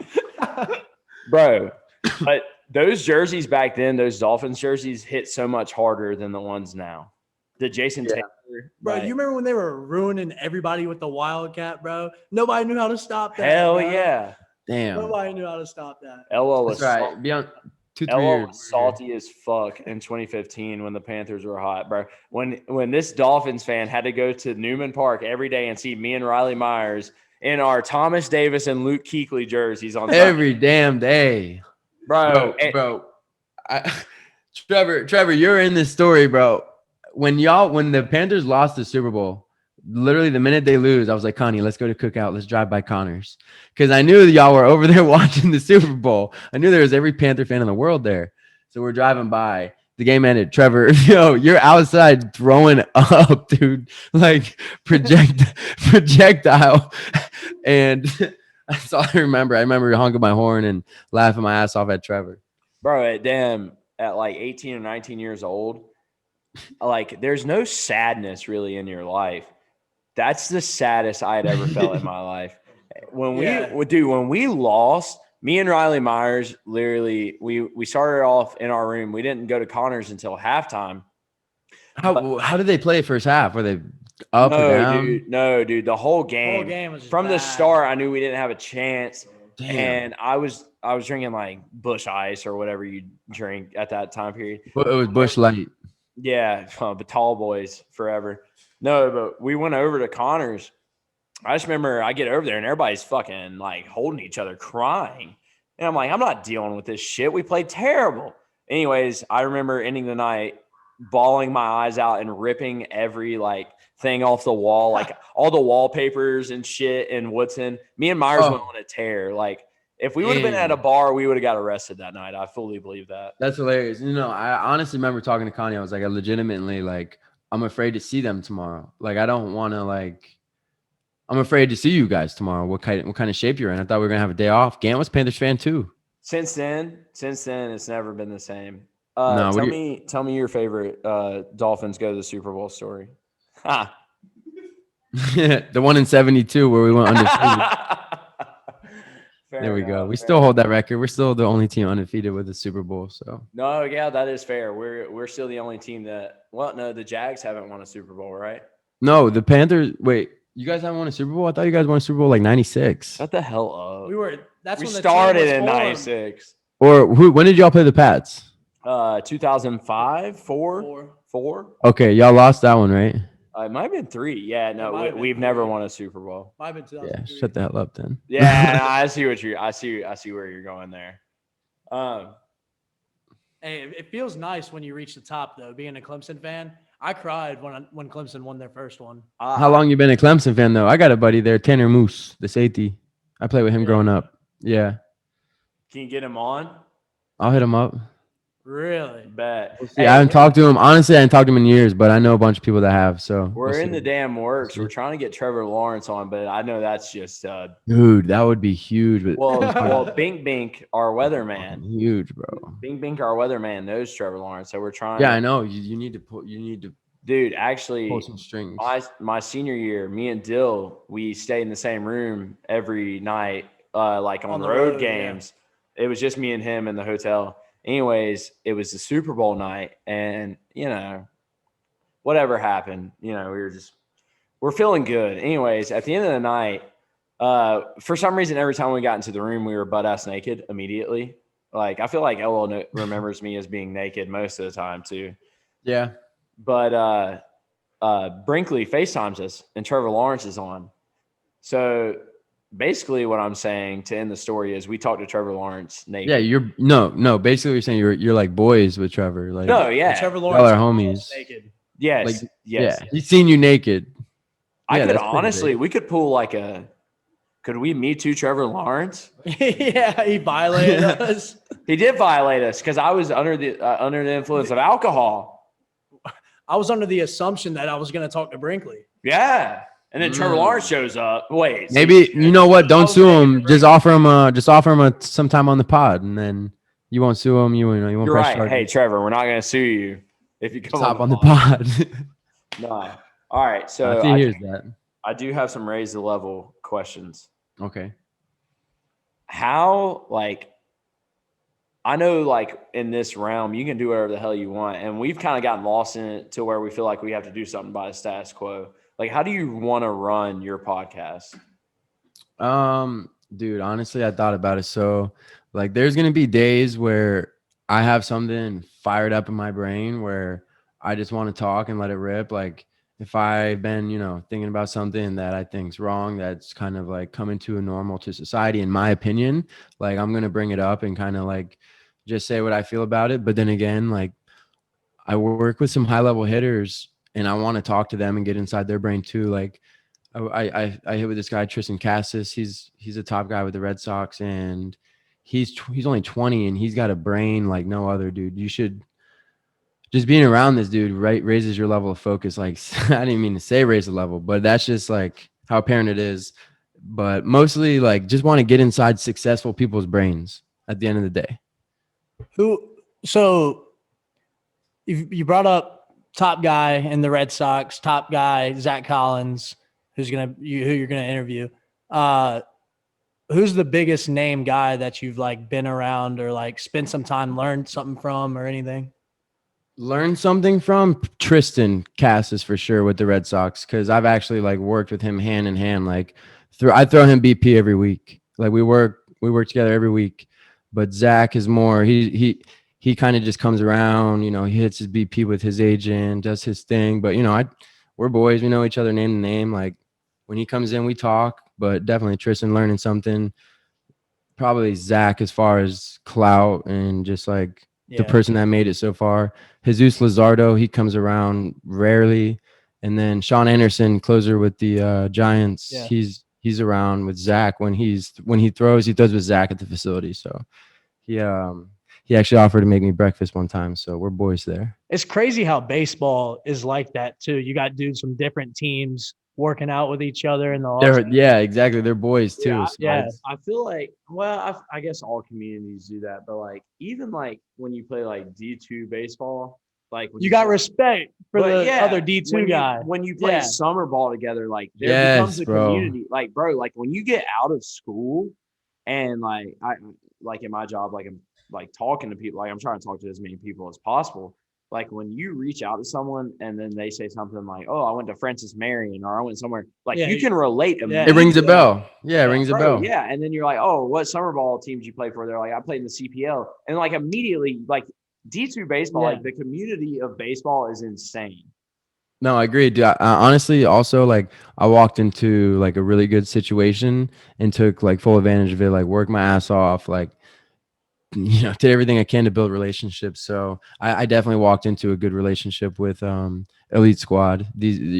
Bro, but those jerseys back then, those Dolphins jerseys hit so much harder than the ones now. The Jason Taylor. Bro, you remember when they were ruining everybody with the Wildcat, bro? Nobody knew how to stop that. Hell bro. Yeah. Damn. Nobody knew how to stop that. Elwell was right. Beyond 2-3 Elwell years. was salty as fuck in 2015 when the Panthers were hot, bro. When this Dolphins fan had to go to Newman Park every day and see me and Riley Myers in our Thomas Davis and Luke Kuechly jerseys on every damn day, bro. Trevor, you're in this story, bro. When the Panthers lost the Super Bowl, literally the minute they lose, I was like, Connie, let's go to Cookout. Let's drive by Connors. Because I knew y'all were over there watching the Super Bowl. I knew there was every Panther fan in the world there. So we're driving by. The game ended. Trevor, you're outside throwing up, dude. Like projectile. And that's all I remember. I remember honking my horn and laughing my ass off at Trevor. Bro, at like 18 or 19 years old, like there's no sadness really in your life. That's the saddest I had ever felt in my life. When we lost, me and Riley Myers, literally, we started off in our room. We didn't go to Connors until halftime. How did they play first half? Were they up or down? No, dude. The whole game was from bad. The start, I knew we didn't have a chance. Damn. And I was drinking like Bush Ice or whatever you drink at that time period. It was Bush Light. Yeah, but tall boys forever. No, but we went over to Connors. I just remember I get over there and everybody's fucking like holding each other crying. And I'm like, I'm not dealing with this shit. We played terrible. Anyways, I remember ending the night bawling my eyes out and ripping every like thing off the wall, like all the wallpapers and shit in Woodson. Me and Myers went on a tear. Like If we would have been at a bar, we would have got arrested that night. I fully believe that. That's hilarious. I honestly remember talking to Connie. I was like, I legitimately I'm afraid to see them tomorrow. Like, I don't want to I'm afraid to see you guys tomorrow. What kind of shape you're in? I thought we were gonna have a day off. Gant was Panthers fan too. Since then, it's never been the same. No, tell me your favorite Dolphins go to the Super Bowl story. Ha. The one in 72 where we went undefeated. There we go. We still hold that record. We're still the only team undefeated with the Super Bowl. So no, yeah, that is fair. We're still the only team that. Well, no, the Jags haven't won a Super Bowl, right? No, the Panthers. Wait, you guys haven't won a Super Bowl? I thought you guys won a Super Bowl like '96. Shut the hell up. We started in '96. Or when did y'all play the Pats? 2005, four. Okay, y'all lost that one, right? It might have been 3. Yeah, no, we've never won a Super Bowl. Might have been 2003. Yeah, shut the hell up then. Yeah, I see where you're going there. Hey, it feels nice when you reach the top, though. Being a Clemson fan, I cried when Clemson won their first one. How long you been a Clemson fan though? I got a buddy there, Tanner Moose, the safety. I played with him growing up. Yeah. Can you get him on? I'll hit him up. Really? Bet. I haven't talked to him. Honestly, I haven't talked to him in years, but I know a bunch of people that have. So we're in the damn works. We're trying to get Trevor Lawrence on, but I know that's just dude, that would be huge. But well, Bink, our weatherman, huge, bro. Bink, our weatherman knows Trevor Lawrence, so we're trying. Yeah, I know. You need to. Dude, actually, pull some strings. My senior year, me and Dill, we stayed in the same room every night, like on the road games. Yeah. It was just me and him in the hotel. Anyways, it was the Super Bowl night, and whatever happened, we're feeling good. Anyways, at the end of the night, for some reason, every time we got into the room, we were butt ass naked immediately. Like, I feel like Elwell remembers me as being naked most of the time too. Yeah. But Brinkley FaceTimes us, and Trevor Lawrence is on. So basically, what I'm saying to end the story is we talked to Trevor Lawrence naked. Yeah, basically, you're saying you're like boys with Trevor. Like, no, yeah, Trevor Lawrence are homies. Naked. Yes, yes. Yeah, he's seen you naked. I could honestly, we could pull could we meet to Trevor Lawrence? Yeah, he violated us. He did violate us because I was under the influence of alcohol. I was under the assumption that I was going to talk to Brinkley. Yeah. And then Trevor Lawrence shows up. Wait. Maybe you know what? Don't sue him. Just offer him some time on the pod, and then you won't sue him. You won't. You're right. Charges. Hey, Trevor, we're not going to sue you if you come on the pod. No. All right. So I do have some raise the level questions. Okay. How I know, in this realm, you can do whatever the hell you want, and we've kind of gotten lost in it to where we feel like we have to do something by the status quo. How do you want to run your podcast? Dude, honestly, I thought about it. So, there's gonna be days where I have something fired up in my brain where I just want to talk and let it rip. If I've been, thinking about something that I think's wrong, that's kind of coming to a normal to society, in my opinion, I'm gonna bring it up and kind of just say what I feel about it. But then again, I work with some high level hitters, and I want to talk to them and get inside their brain too. I hit with this guy Tristan Cassis. He's a top guy with the Red Sox, and he's only 20, and he's got a brain like no other, dude. You should just being around this dude, right, raises your level of focus. I didn't mean to say raise the level, but that's just how apparent it is. But mostly just want to get inside successful people's brains at the end of the day. So you brought up top guy in the Red Sox, top guy, Zach Collins, who you're going to interview. Who's the biggest name guy that you've been around or spent some time, learned something from or anything? Learn something from Tristan Cassis for sure with the Red Sox, because I've actually worked with him hand in hand. I throw him BP every week. We work together every week. But Zach is more he kind of just comes around. He hits his BP with his agent, does his thing. But we're boys. We know each other name to name. When he comes in, we talk. But definitely Tristan learning something. Probably Zach as far as clout and just the person that made it so far. Jesus Luzardo, he comes around rarely. And then Sean Anderson, closer with the Giants. Yeah. he's around with Zach when he throws with Zach at the facility. So he actually offered to make me breakfast one time. So we're boys there. It's crazy how baseball is like that too. You got dudes from different teams working out with each other in the off. Yeah, exactly. They're boys too. Yeah, so yeah. I feel like, well, I guess all communities do that, but like even like when you play like D2 baseball, like when You got play, respect for but the yeah, other D2 guy. when you play Yeah. summer ball together, like there Yes, becomes a bro. community. Like, bro, like when you get out of school and like I like in my job, like I'm like talking to people, like I'm trying to talk to as many people as possible. Like when you reach out to someone and then they say something like, "Oh, I went to Francis Marion," or "I went somewhere," like Yeah, you can relate yeah. It rings a immediately. bell. Yeah, it Yeah, rings a Bro, bell. yeah, and then you're like, "Oh, what summer ball team did you play for?" They're like, "I played in the CPL," and like immediately, like D2 baseball, Yeah. like the community of baseball is insane. No, I agree, dude. I honestly also like I walked into like a really good situation and took like full advantage of it. Like worked my ass off. Like did everything I can to build relationships. So I definitely walked into a good relationship with Elite Squad.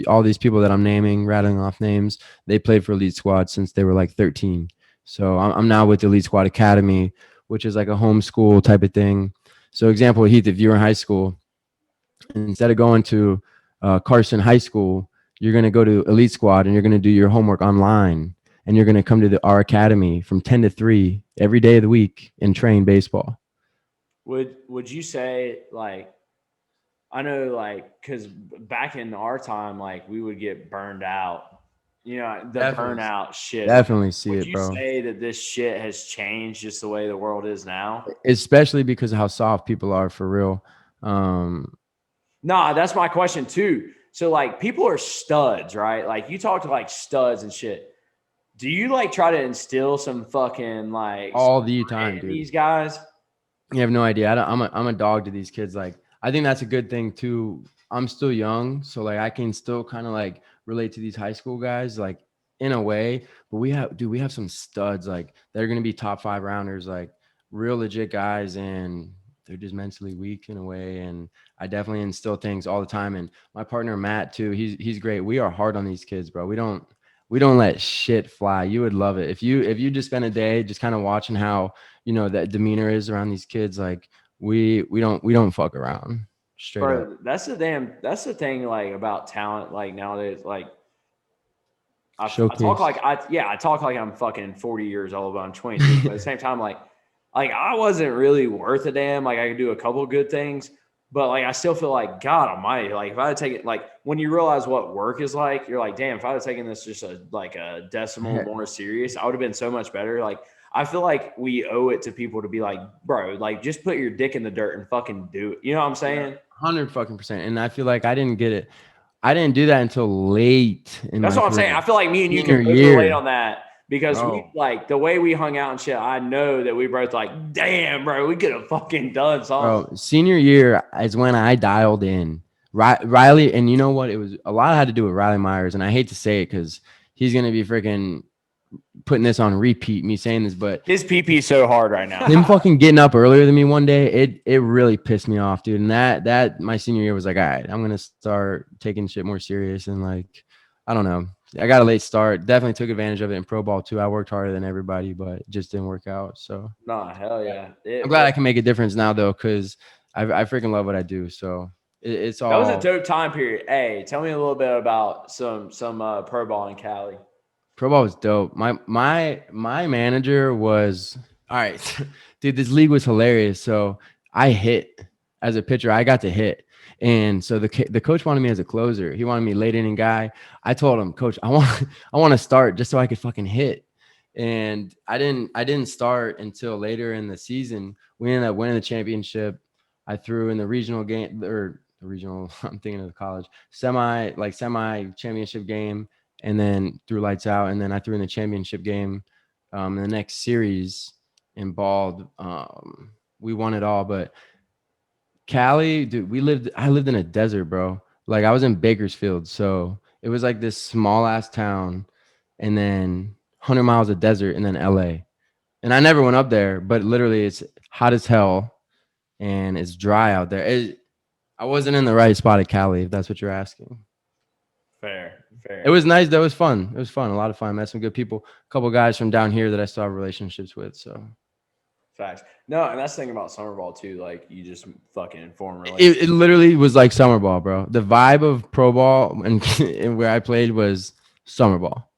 All these people that I'm naming, rattling off names, they played for Elite Squad since they were like 13. So I'm now with Elite Squad Academy, which is like a homeschool type of thing. So example, Heath, if you were in high school, instead of going to Carson High School, you're going to go to Elite Squad and you're going to do your homework online. And you're going to come to our academy from 10 to 3 every day of the week and train baseball. Would you say like I know like because back in our time like we would get burned out, the Definitely. burnout shit. Definitely see Would it, you bro. say that this shit has changed just the way the world is now? Especially because of how soft people are for real. Nah, that's my question too. So like people are studs, right? Like you talk to like studs and shit. Do you like try to instill some fucking like All the time, dude. these guys? You have no idea. I'm a dog to these kids. Like I think that's a good thing too. I'm still young, so like I can still kind of like relate to these high school guys, like in a way. But we have some studs like they're gonna be top 5 rounders, like real legit guys, and they're just mentally weak in a way. And I definitely instill things all the time. And my partner Matt too, he's great. We are hard on these kids, bro. We don't let shit fly. You would love it if you just spend a day just kind of watching how that demeanor is around these kids. Like we don't fuck around. Straight up. That's the thing like about talent like nowadays. Like I talk like I talk like I'm fucking 40 years old, but I'm 22. But at the same time, like I wasn't really worth a damn. Like I could do a couple good things, but like I still feel like God Almighty. Like if I had taken like when you realize what work is like, you're like, damn, if I had taken this just a decimal more serious, I would have been so much better. Like I feel like we owe it to people to be like, bro, like just put your dick in the dirt and fucking do it. You know what I'm saying? 100%. And I feel like I didn't get it. I didn't do that until late in That's my what I'm saying. career. I feel like me and you can both relate on that because we like the way we hung out and shit. I know that we both like, damn, bro, we could have fucking done something. Bro, senior year is when I dialed in. Riley, and you know what? It was a lot had to do with Riley Myers, and I hate to say it because he's gonna be freaking putting this on repeat, me saying this, but his PP so hard right now. Him fucking getting up earlier than me one day, it really pissed me off, dude. And that my senior year was like, all right, I'm gonna start taking shit more serious. And like, I don't know. I got a late start. Definitely took advantage of it in pro ball too. I worked harder than everybody, but it just didn't work out. So Nah, hell yeah. I'm glad I can make a difference now though, because I freaking love what I do. So it's all. That was a dope time period. Hey, tell me a little bit about some pro ball in Cali. Pro ball was dope. My manager was all right, dude. This league was hilarious. So I hit as a pitcher. I got to hit, and so the coach wanted me as a closer. He wanted me late inning guy. I told him, Coach, I want to start just so I could fucking hit. And I didn't start until later in the season. We ended up winning the championship. I threw in the regional game or the regional. I'm thinking of the college semi championship game. And then threw lights out, and then I threw in the championship game in the next series and balled. We won it all, but Cali, dude, I lived in a desert, bro. Like I was in Bakersfield, so it was like this small ass town, and then 100 miles of desert, and then LA. And I never went up there, but literally it's hot as hell, and it's dry out there. I wasn't in the right spot at Cali, if that's what you're asking. Fair. Fair. It was nice. That was fun. It was fun. A lot of fun. Met some good people. A couple guys from down here that I still have relationships with. So Facts. No, and that's the thing about summer ball too. Like you just fucking inform it literally was like summer ball, bro. The vibe of pro ball and, and where I played was summer ball.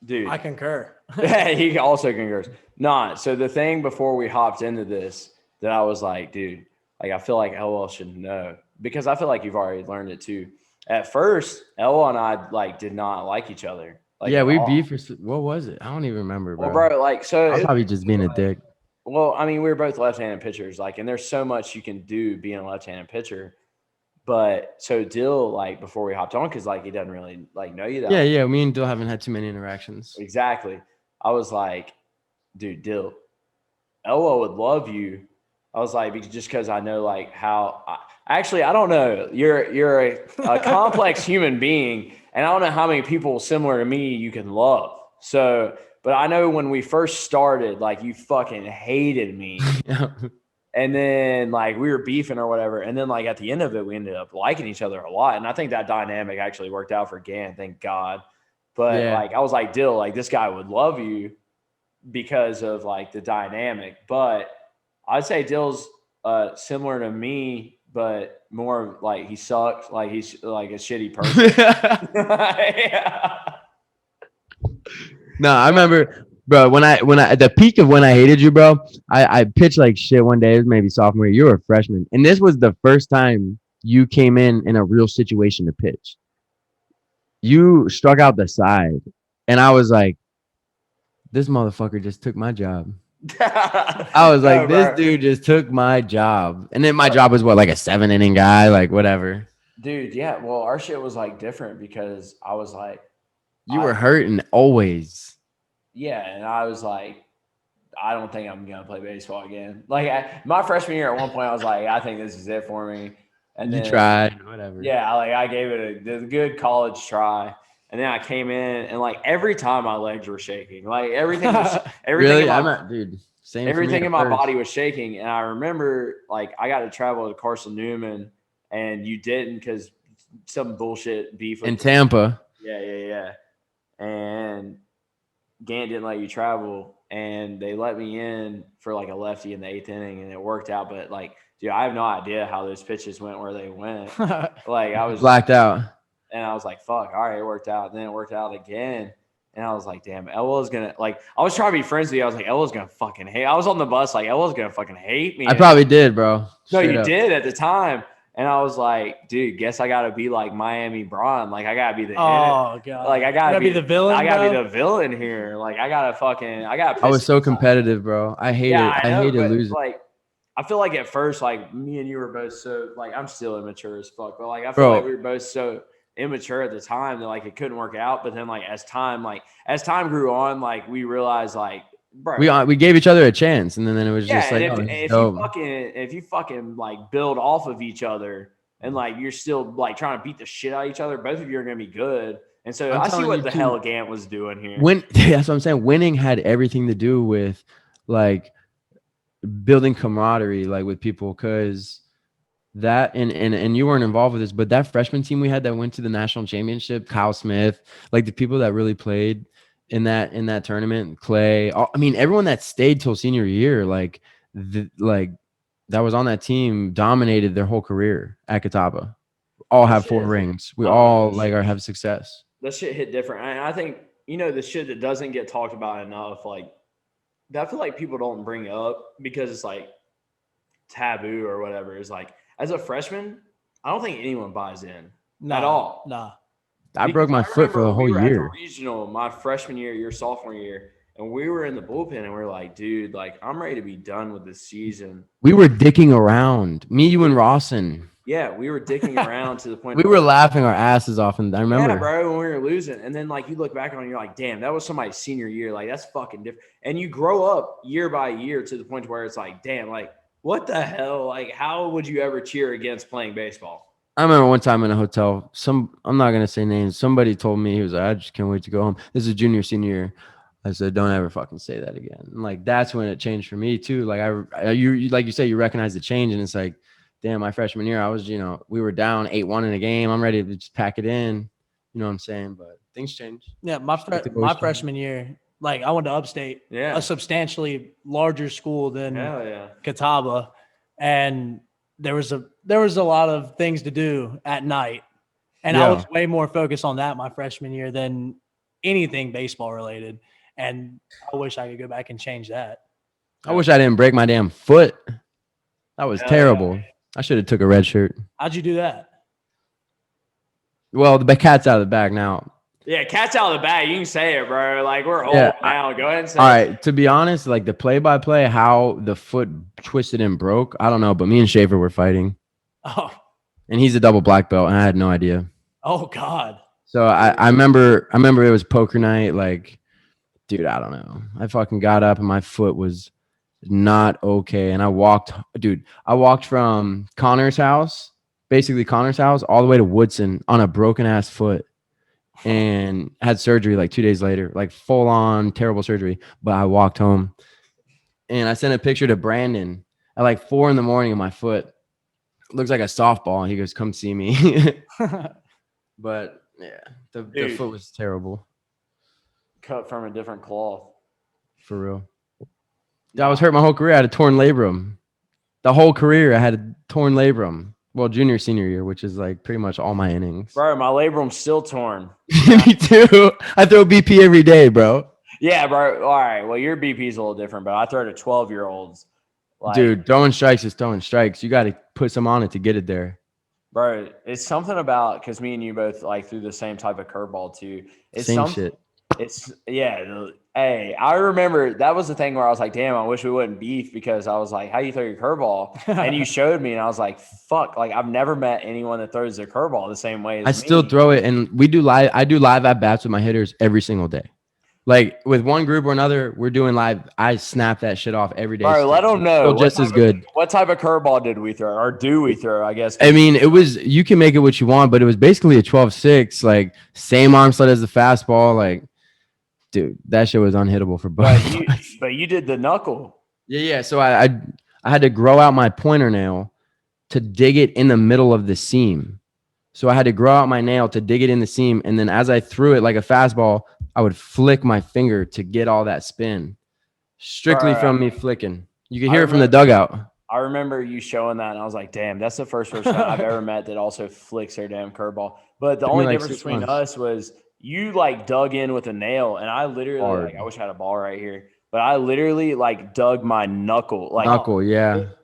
Dude, I concur. he also concurs. Nah, so the thing before we hopped into this that I was like, dude, like I feel like Elwell should know because I feel like you've already learned it too. At first, Elwell and I like did not like each other. Like, yeah, we beef for what was it? I don't even remember, bro. Well, bro, like so I was probably just being a dick. Well, I mean, we were both left-handed pitchers, like, and there's so much you can do being a left-handed pitcher. But so Dill, like, before we hopped on, because like he doesn't really like know you that. Yeah, yeah. Me and Dill haven't had too many interactions. Exactly. I was like, dude, Dill, Elwell would love you. I was like, just because I know like how. Actually, I don't know. You're a complex human being, and I don't know how many people similar to me you can love. So, but I know when we first started, like you fucking hated me. And then like we were beefing or whatever. And then like at the end of it, we ended up liking each other a lot. And I think that dynamic actually worked out for Gann, thank God. But like I was like, Dill, like this guy would love you because of like the dynamic. But I'd say Dill's similar to me, but more like he sucks. Like he's like a shitty person. Yeah. No, I remember, bro, when I at the peak of when I hated you, bro, I pitched like shit one day. It was maybe sophomore year. You were a freshman. And this was the first time you came in a real situation to pitch. You struck out the side. And I was like, this motherfucker just took my job. I was like, this dude just took my job. And then my job was what, like a 7-inning guy, like whatever. Dude, yeah. Well, our shit was like different because I was like, you were hurting always. Yeah, and I was like, I don't think I'm gonna play baseball again. Like my freshman year, at one point, I was like, I think this is it for me. And then, you tried, whatever. Yeah, like I gave it a good college try, and then I came in, and like every time my legs were shaking, like everything was really. I'm not, dude. Same. Everything in my body was shaking, and I remember like I got to travel to Carson Newman, and you didn't because some bullshit beef in Tampa. Yeah. And Gann didn't let you travel, and they let me in for like a lefty in the 8th inning, and it worked out. But like, dude, I have no idea how those pitches went where they went. Like I was blacked out, and I was like, "Fuck, all right, it worked out." And then it worked out again, and I was like, "Damn, Elwell's gonna like." I was trying to be friends with you. I was like, "Elwell's gonna fucking hate." I was on the bus like, "Elwell's gonna fucking hate me." I probably did, bro. No, you did at the time. And I was like, dude, guess I gotta be like Miami Braun. Like I gotta be the God. Like I gotta be the villain. I gotta be the villain here. Like I gotta. I was so competitive, bro. I hated losing. Like I feel like at first, like me and you were both so like I'm still immature as fuck, but like I feel like we were both so immature at the time that like it couldn't work out. But then like as time grew on, like we realized like. Bro, we gave each other a chance, and then it was just like, if you fucking like build off of each other, and like you're still like trying to beat the shit out of each other, both of you are gonna be good. And so I see what the hell Gann was doing here. That's what I'm saying. Winning had everything to do with like building camaraderie, like with people, because that and you weren't involved with this, but that freshman team we had that went to the national championship, Kyle Smith, like the people that really played in that tournament, Clay, I mean, everyone that stayed till senior year, like that was on that team dominated their whole career at Catawba. All have 4 rings. We all like have success. That shit hit different. And I think, the shit that doesn't get talked about enough, like that I feel like people don't bring up because it's like taboo or whatever, is like as a freshman, I don't think anyone buys in at all. Nah. I broke my foot for the whole year. At the regional, my freshman year, your sophomore year, and we were in the bullpen, and we are like, dude, like I'm ready to be done with this season. We were dicking around, me, you, and Rawson. Yeah, we were dicking around to the point we were laughing our asses off, and I remember, bro, when we were losing, and then like you look back on it, you're like, damn, that was somebody's senior year, like that's fucking different. And you grow up year by year to the point where it's like, damn, like what the hell, like how would you ever cheer against playing baseball? I remember one time in a hotel, I'm not going to say names. Somebody told me, he was like, I just can't wait to go home. This is junior, senior year. I said, don't ever fucking say that again. And like, that's when it changed for me too. Like you like you say, you recognize the change, and it's like, damn, my freshman year, I was, we were down 8-1 in a game. I'm ready to just pack it in. You know what I'm saying? But things change. Yeah, my freshman year, like I went to Upstate, a substantially larger school than Catawba, and there was a lot of things to do at night, and I was way more focused on that my freshman year than anything baseball related, and I wish I could go back and change that. I wish I didn't break my damn foot. That was terrible. I should have took a red shirt. How'd you do that? Well, the cat's out of the bag now. Yeah, cat's out of the bag. You can say it, bro. Like, we're old now. Go ahead and say it. All right. To be honest, like the play-by-play, how the foot twisted and broke, I don't know. But me and Schaefer were fighting. Oh. And he's a double black belt, and I had no idea. Oh, God. So I remember it was poker night. Like, dude, I don't know. I fucking got up, and my foot was not okay. And I walked from Connor's house, basically Connor's house, all the way to Woodson on a broken ass foot, and had surgery like 2 days later, like full on terrible surgery. But I walked home, and I sent a picture to Brandon at like 4 a.m. and my foot looks like a softball. He goes, "Come see me." But yeah, the foot was terrible. Cut from a different cloth. For real. I was hurt my whole career. I had a torn labrum. The whole career, I had a torn labrum. Well, junior, senior year, which is like pretty much all my innings. Bro, my labrum's still torn. Me too. I throw BP every day, bro. Yeah, bro. All right. Well, your BP is a little different, but I throw to 12-year-olds. Like, dude, throwing strikes is throwing strikes. You got to put some on it to get it there. Bro, it's something about, because me and you both like threw the same type of curveball too. It's same shit. Hey, I remember that was the thing where I was like, damn, I wish we wouldn't beef, because I was like, how you throw your curveball? And you showed me, and I was like, fuck, like I've never met anyone that throws their curveball the same way as I still throw it, and I do live at bats with my hitters every single day. Like with one group or another, we're doing live. I snap that shit off every day. All right, let them know. Just as good. What type of curveball did we throw, or do we throw? I guess. I mean, you can make it what you want, but it was basically a 12-6, like same arm slot as the fastball. Like, dude, that shit was unhittable for both. But you did the knuckle. Yeah. So I had to grow out my pointer nail to dig it in the middle of the seam. So I had to grow out my nail to dig it in the seam, and then as I threw it like a fastball, I would flick my finger to get all that spin, strictly from me flicking. You can hear it from the dugout. I remember you showing that, and I was like, damn, that's the first person I've ever met that also flicks their damn curveball. But the only difference between us was you like dug in with a nail, and I literally like, I wish I had a ball right here, but I literally like dug my knuckle.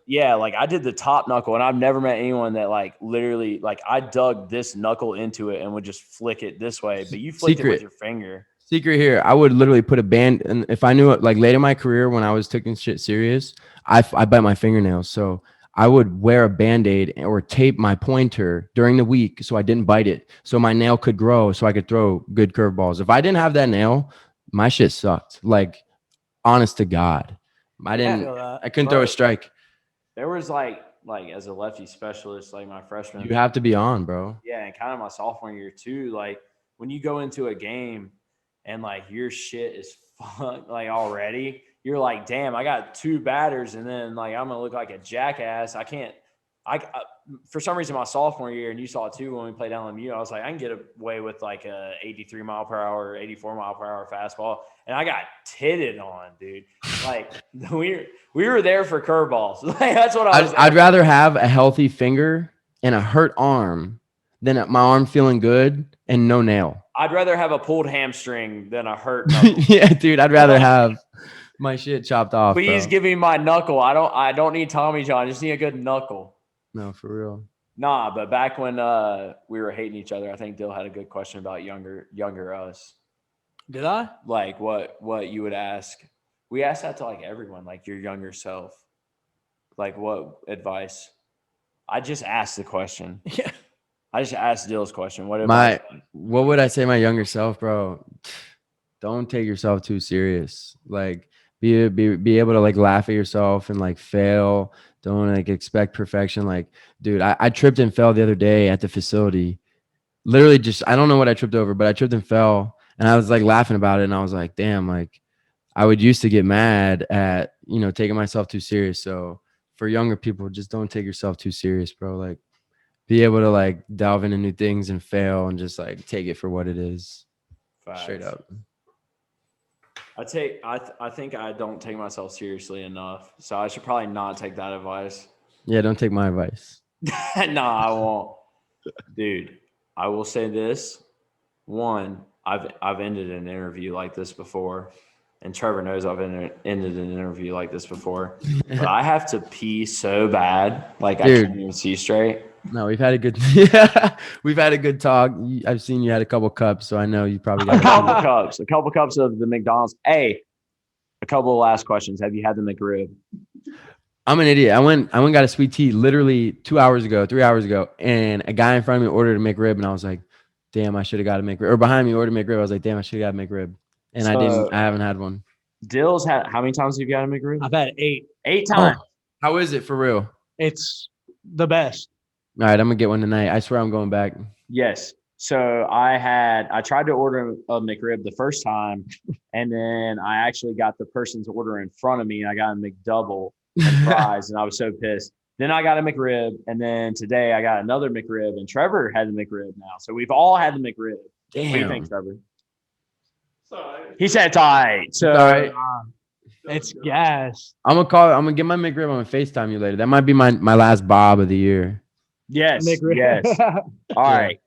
Yeah, like I did the top knuckle, and I've never met anyone that like literally like I dug this knuckle into it and would just flick it this way, but you flicked it with your finger. Secret here, I would literally put a band, and if I knew it, like late in my career when I was taking shit serious, I bite my fingernails, so I would wear a Band-Aid or tape my pointer during the week so I didn't bite it, so my nail could grow, so I could throw good curveballs. If I didn't have that nail, my shit sucked. Like, honest to God, I couldn't throw a strike. There was like as a lefty specialist, like my freshman, you have to be on, bro. Yeah, and kind of my sophomore year too. Like when you go into a game and like your shit is fucked, like already, you're like, damn, I got 2 batters, and then like I'm gonna look like a jackass. I for some reason my sophomore year, and you saw it too when we played LMU, I was like, I can get away with like a 83 mile per hour, 84 mile per hour fastball, and I got titted on, dude. Like we were there for curveballs. Like that's what I'd rather have a healthy finger and a hurt arm than my arm feeling good and no nail. I'd rather have a pulled hamstring than a hurt knuckle. Yeah, dude, I'd rather have my shit chopped off. Please give me my knuckle. I don't need Tommy John. I just need a good knuckle. No, for real. Nah, but back when we were hating each other, I think Dill had a good question about younger us. Did I? Like what you would ask. We asked that to like everyone, like your younger self. Like what advice? I just asked the question. Yeah. I just asked Dill's question. What would I say my younger self, bro? Don't take yourself too serious. Like be able to like laugh at yourself and like fail. Don't like expect perfection. Like, dude, I tripped and fell the other day at the facility. Literally I don't know what I tripped over, but I tripped and fell, and I was like laughing about it, and I was like, damn, like I would used to get mad at, taking myself too serious. So for younger people, just don't take yourself too serious, bro. Like, be able to like delve into new things and fail and just like take it for what it is. Facts. Straight up. I think I don't take myself seriously enough, so I should probably not take that advice. Yeah, don't take my advice. No, I won't, dude. I will say this: one, I've ended an interview like this before, and Trevor knows I've ended an interview like this before. But I have to pee so bad, like Dude. I can't even see straight. No, we've had a good we've had a good talk. I've seen you had a couple cups, so I know you probably got A couple cups of the McDonald's. Hey, a couple of last questions. Have you had the McRib? I'm an idiot. I went got a sweet tea literally 3 hours ago, and a guy in front of me ordered a McRib, and I was like, damn, I should have got a McRib. Or behind me ordered a McRib. I was like, damn, I should have got a McRib. And I haven't had one. Dill's had how many times have you got a McRib? I've had 8. 8 times. How is it for real? It's the best. All right, I'm gonna get one tonight. I swear I'm going back. Yes. So I tried to order a McRib the first time, and then I actually got the person's order in front of me, and I got a McDouble and fries, and I was so pissed. Then I got a McRib, and then today I got another McRib, and Trevor had the McRib now. So we've all had the McRib. Damn. What do you think, Trevor? Sorry. He said it's all right. So All right. It's gas. I'm gonna get my McRib. I'm gonna FaceTime you later. That might be my last bob of the year. yes, McRib. yes. All right.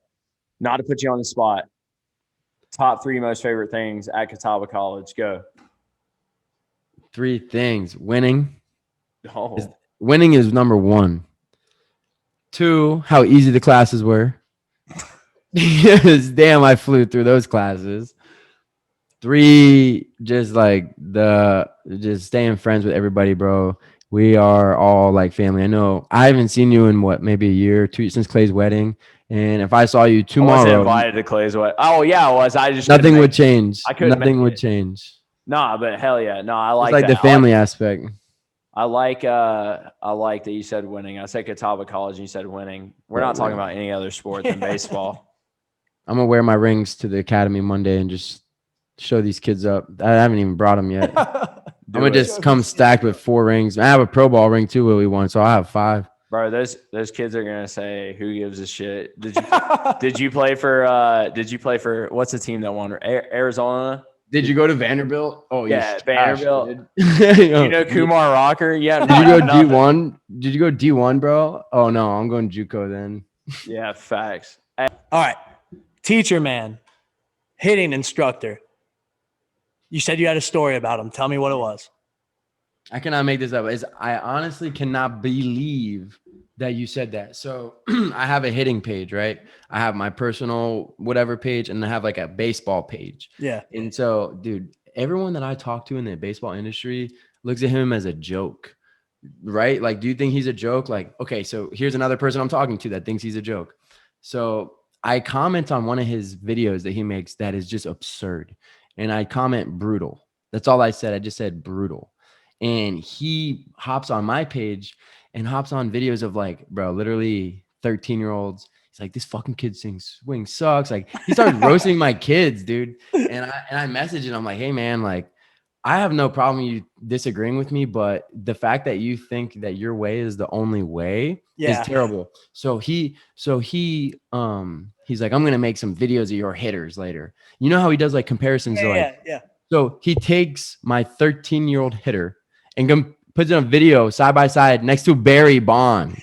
Not to put you on the spot. Top 3 most favorite things at Catawba College. Go. 3 things. Winning. Oh. Winning is number 1. 2, how easy the classes were. Yes, damn, I flew through those classes. 3, just like just staying friends with everybody, bro. We are all like family. I know I haven't seen you in maybe a year or 2 since Clay's wedding. And if I saw you tomorrow, I wasn't invited to Clay's wedding. Oh yeah, I was. I just nothing would change. I couldn't Nothing make would it. change. Nah, but hell yeah. No, I It's like like that. the family aspect. I like that you said winning. I said Catawba College and you said winning. We're not talking about any other sport than baseball. I'm gonna wear my rings to the academy Monday and just show these kids up. I haven't even brought them yet. I'm gonna just come stacked with 4 rings. I have a pro ball ring too, we won, so I have 5. Bro, those kids are gonna say, "Who gives a shit?" Did you play for what's the team that won? Arizona? Did you go to Vanderbilt? Oh yeah, Vanderbilt. You know Kumar Rocker? Yeah. Did you go D1? Did you go D1, bro? Oh no, I'm going JUCO then. Yeah, facts. All right. Teacher man, hitting instructor. You said you had a story about him. Tell me what it was. I cannot make this up. I honestly cannot believe that you said that. So I have a hitting page, right? I have my personal whatever page, and I have like a baseball page. Yeah. And so, dude, everyone that I talk to in the baseball industry looks at him as a joke, right? Like, do you think he's a joke? Like, okay, so here's another person I'm talking to that thinks he's a joke. So I comment on one of his videos that he makes that is just absurd. And I comment brutal. That's all I said. I just said brutal. And he hops on my page and hops on videos of like, bro, literally 13-year-olds. He's like, this fucking kid swing sucks. Like, he started roasting my kids, dude. And I messaged him. I'm like, hey man, like, I have no problem you disagreeing with me, but the fact that you think that your way is the only way is terrible. So he's like, I'm gonna make some videos of your hitters later. You know how he does like comparisons? Yeah. So he takes my 13-year-old hitter and puts it on video side by side next to Barry Bonds.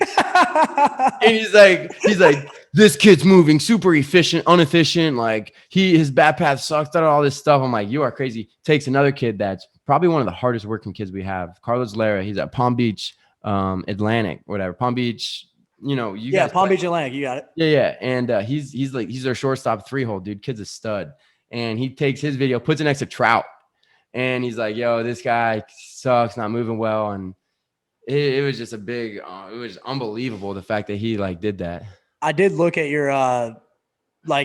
And he's like, this kid's moving super inefficient. Like his bat path sucks. All this stuff. I'm like, you are crazy. Takes another kid that's probably one of the hardest working kids we have, Carlos Lara. He's at Palm Beach, Atlantic, whatever. Palm Beach. Palm Beach Atlantic. You got it. Yeah. And he's their shortstop 3-hole, dude. Kid's a stud. And he takes his video, puts it next to Trout. And he's like, yo, this guy sucks, not moving well. And it was just it was unbelievable, the fact that he like did that. I did look at your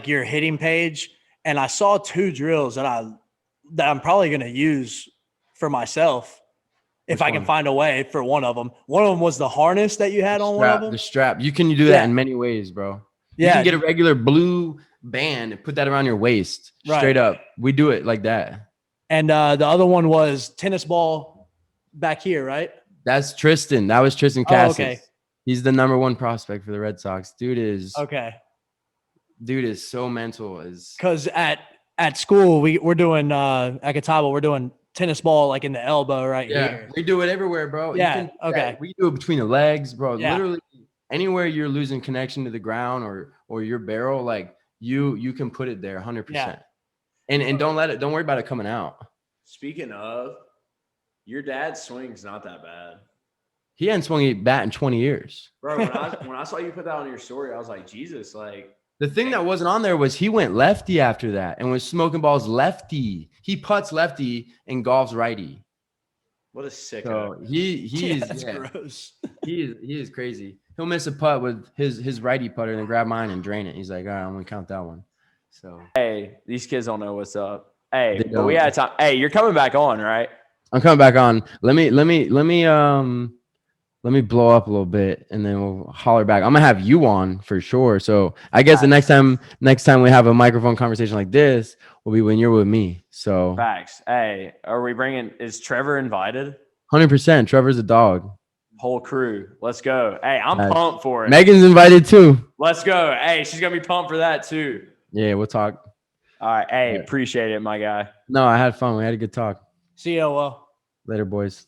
your hitting page, and I saw 2 drills that I'm probably going to use for myself if I can find a way for one of them. One of them was the harness that you had on one of them. The strap. You can do that in many ways, bro. You can get a regular blue band and put that around your waist straight up. We do it like that. And the other one was tennis ball back here, right? That's Tristan. That was Tristan Oh, Cassis. okay. He's the number 1 prospect for the Red Sox. Dude is so mental. Because at school we're doing at Catawba we're doing tennis ball like in the elbow right here. We do it everywhere, bro. Yeah. Okay. We do it between the legs, bro. Yeah. Literally anywhere you're losing connection to the ground or your barrel, like you can put it there 100%. Yeah. And don't worry about it coming out. Speaking of, your dad's swing's not that bad. He hadn't swung a bat in 20 years. Bro, when I saw you put that on your story, I was like, Jesus, like. The thing that wasn't on there was he went lefty after that and was smoking balls lefty. He putts lefty and golfs righty. What a sicko. So he is gross. He is crazy. He'll miss a putt with his righty putter and then grab mine and drain it. He's like, all right, I'm gonna count that one. So hey, these kids don't know what's up. Hey, They but we don't. had time. Hey, you're coming back on, right? I'm coming back on. Let me blow up a little bit and then we'll holler back. I'm gonna have you on for sure. So I guess the next time we have a microphone conversation like this will be when you're with me. So Facts. Hey, is Trevor invited? 100%. Trevor's a dog. Whole crew. Let's go. Hey, I'm Nice. pumped for it. Megan's invited too. Let's go. Hey, she's gonna be pumped for that too. Yeah, we'll talk. All right. Hey, Yeah. appreciate it, my guy. No, I had fun. We had a good talk. See you. Later, boys.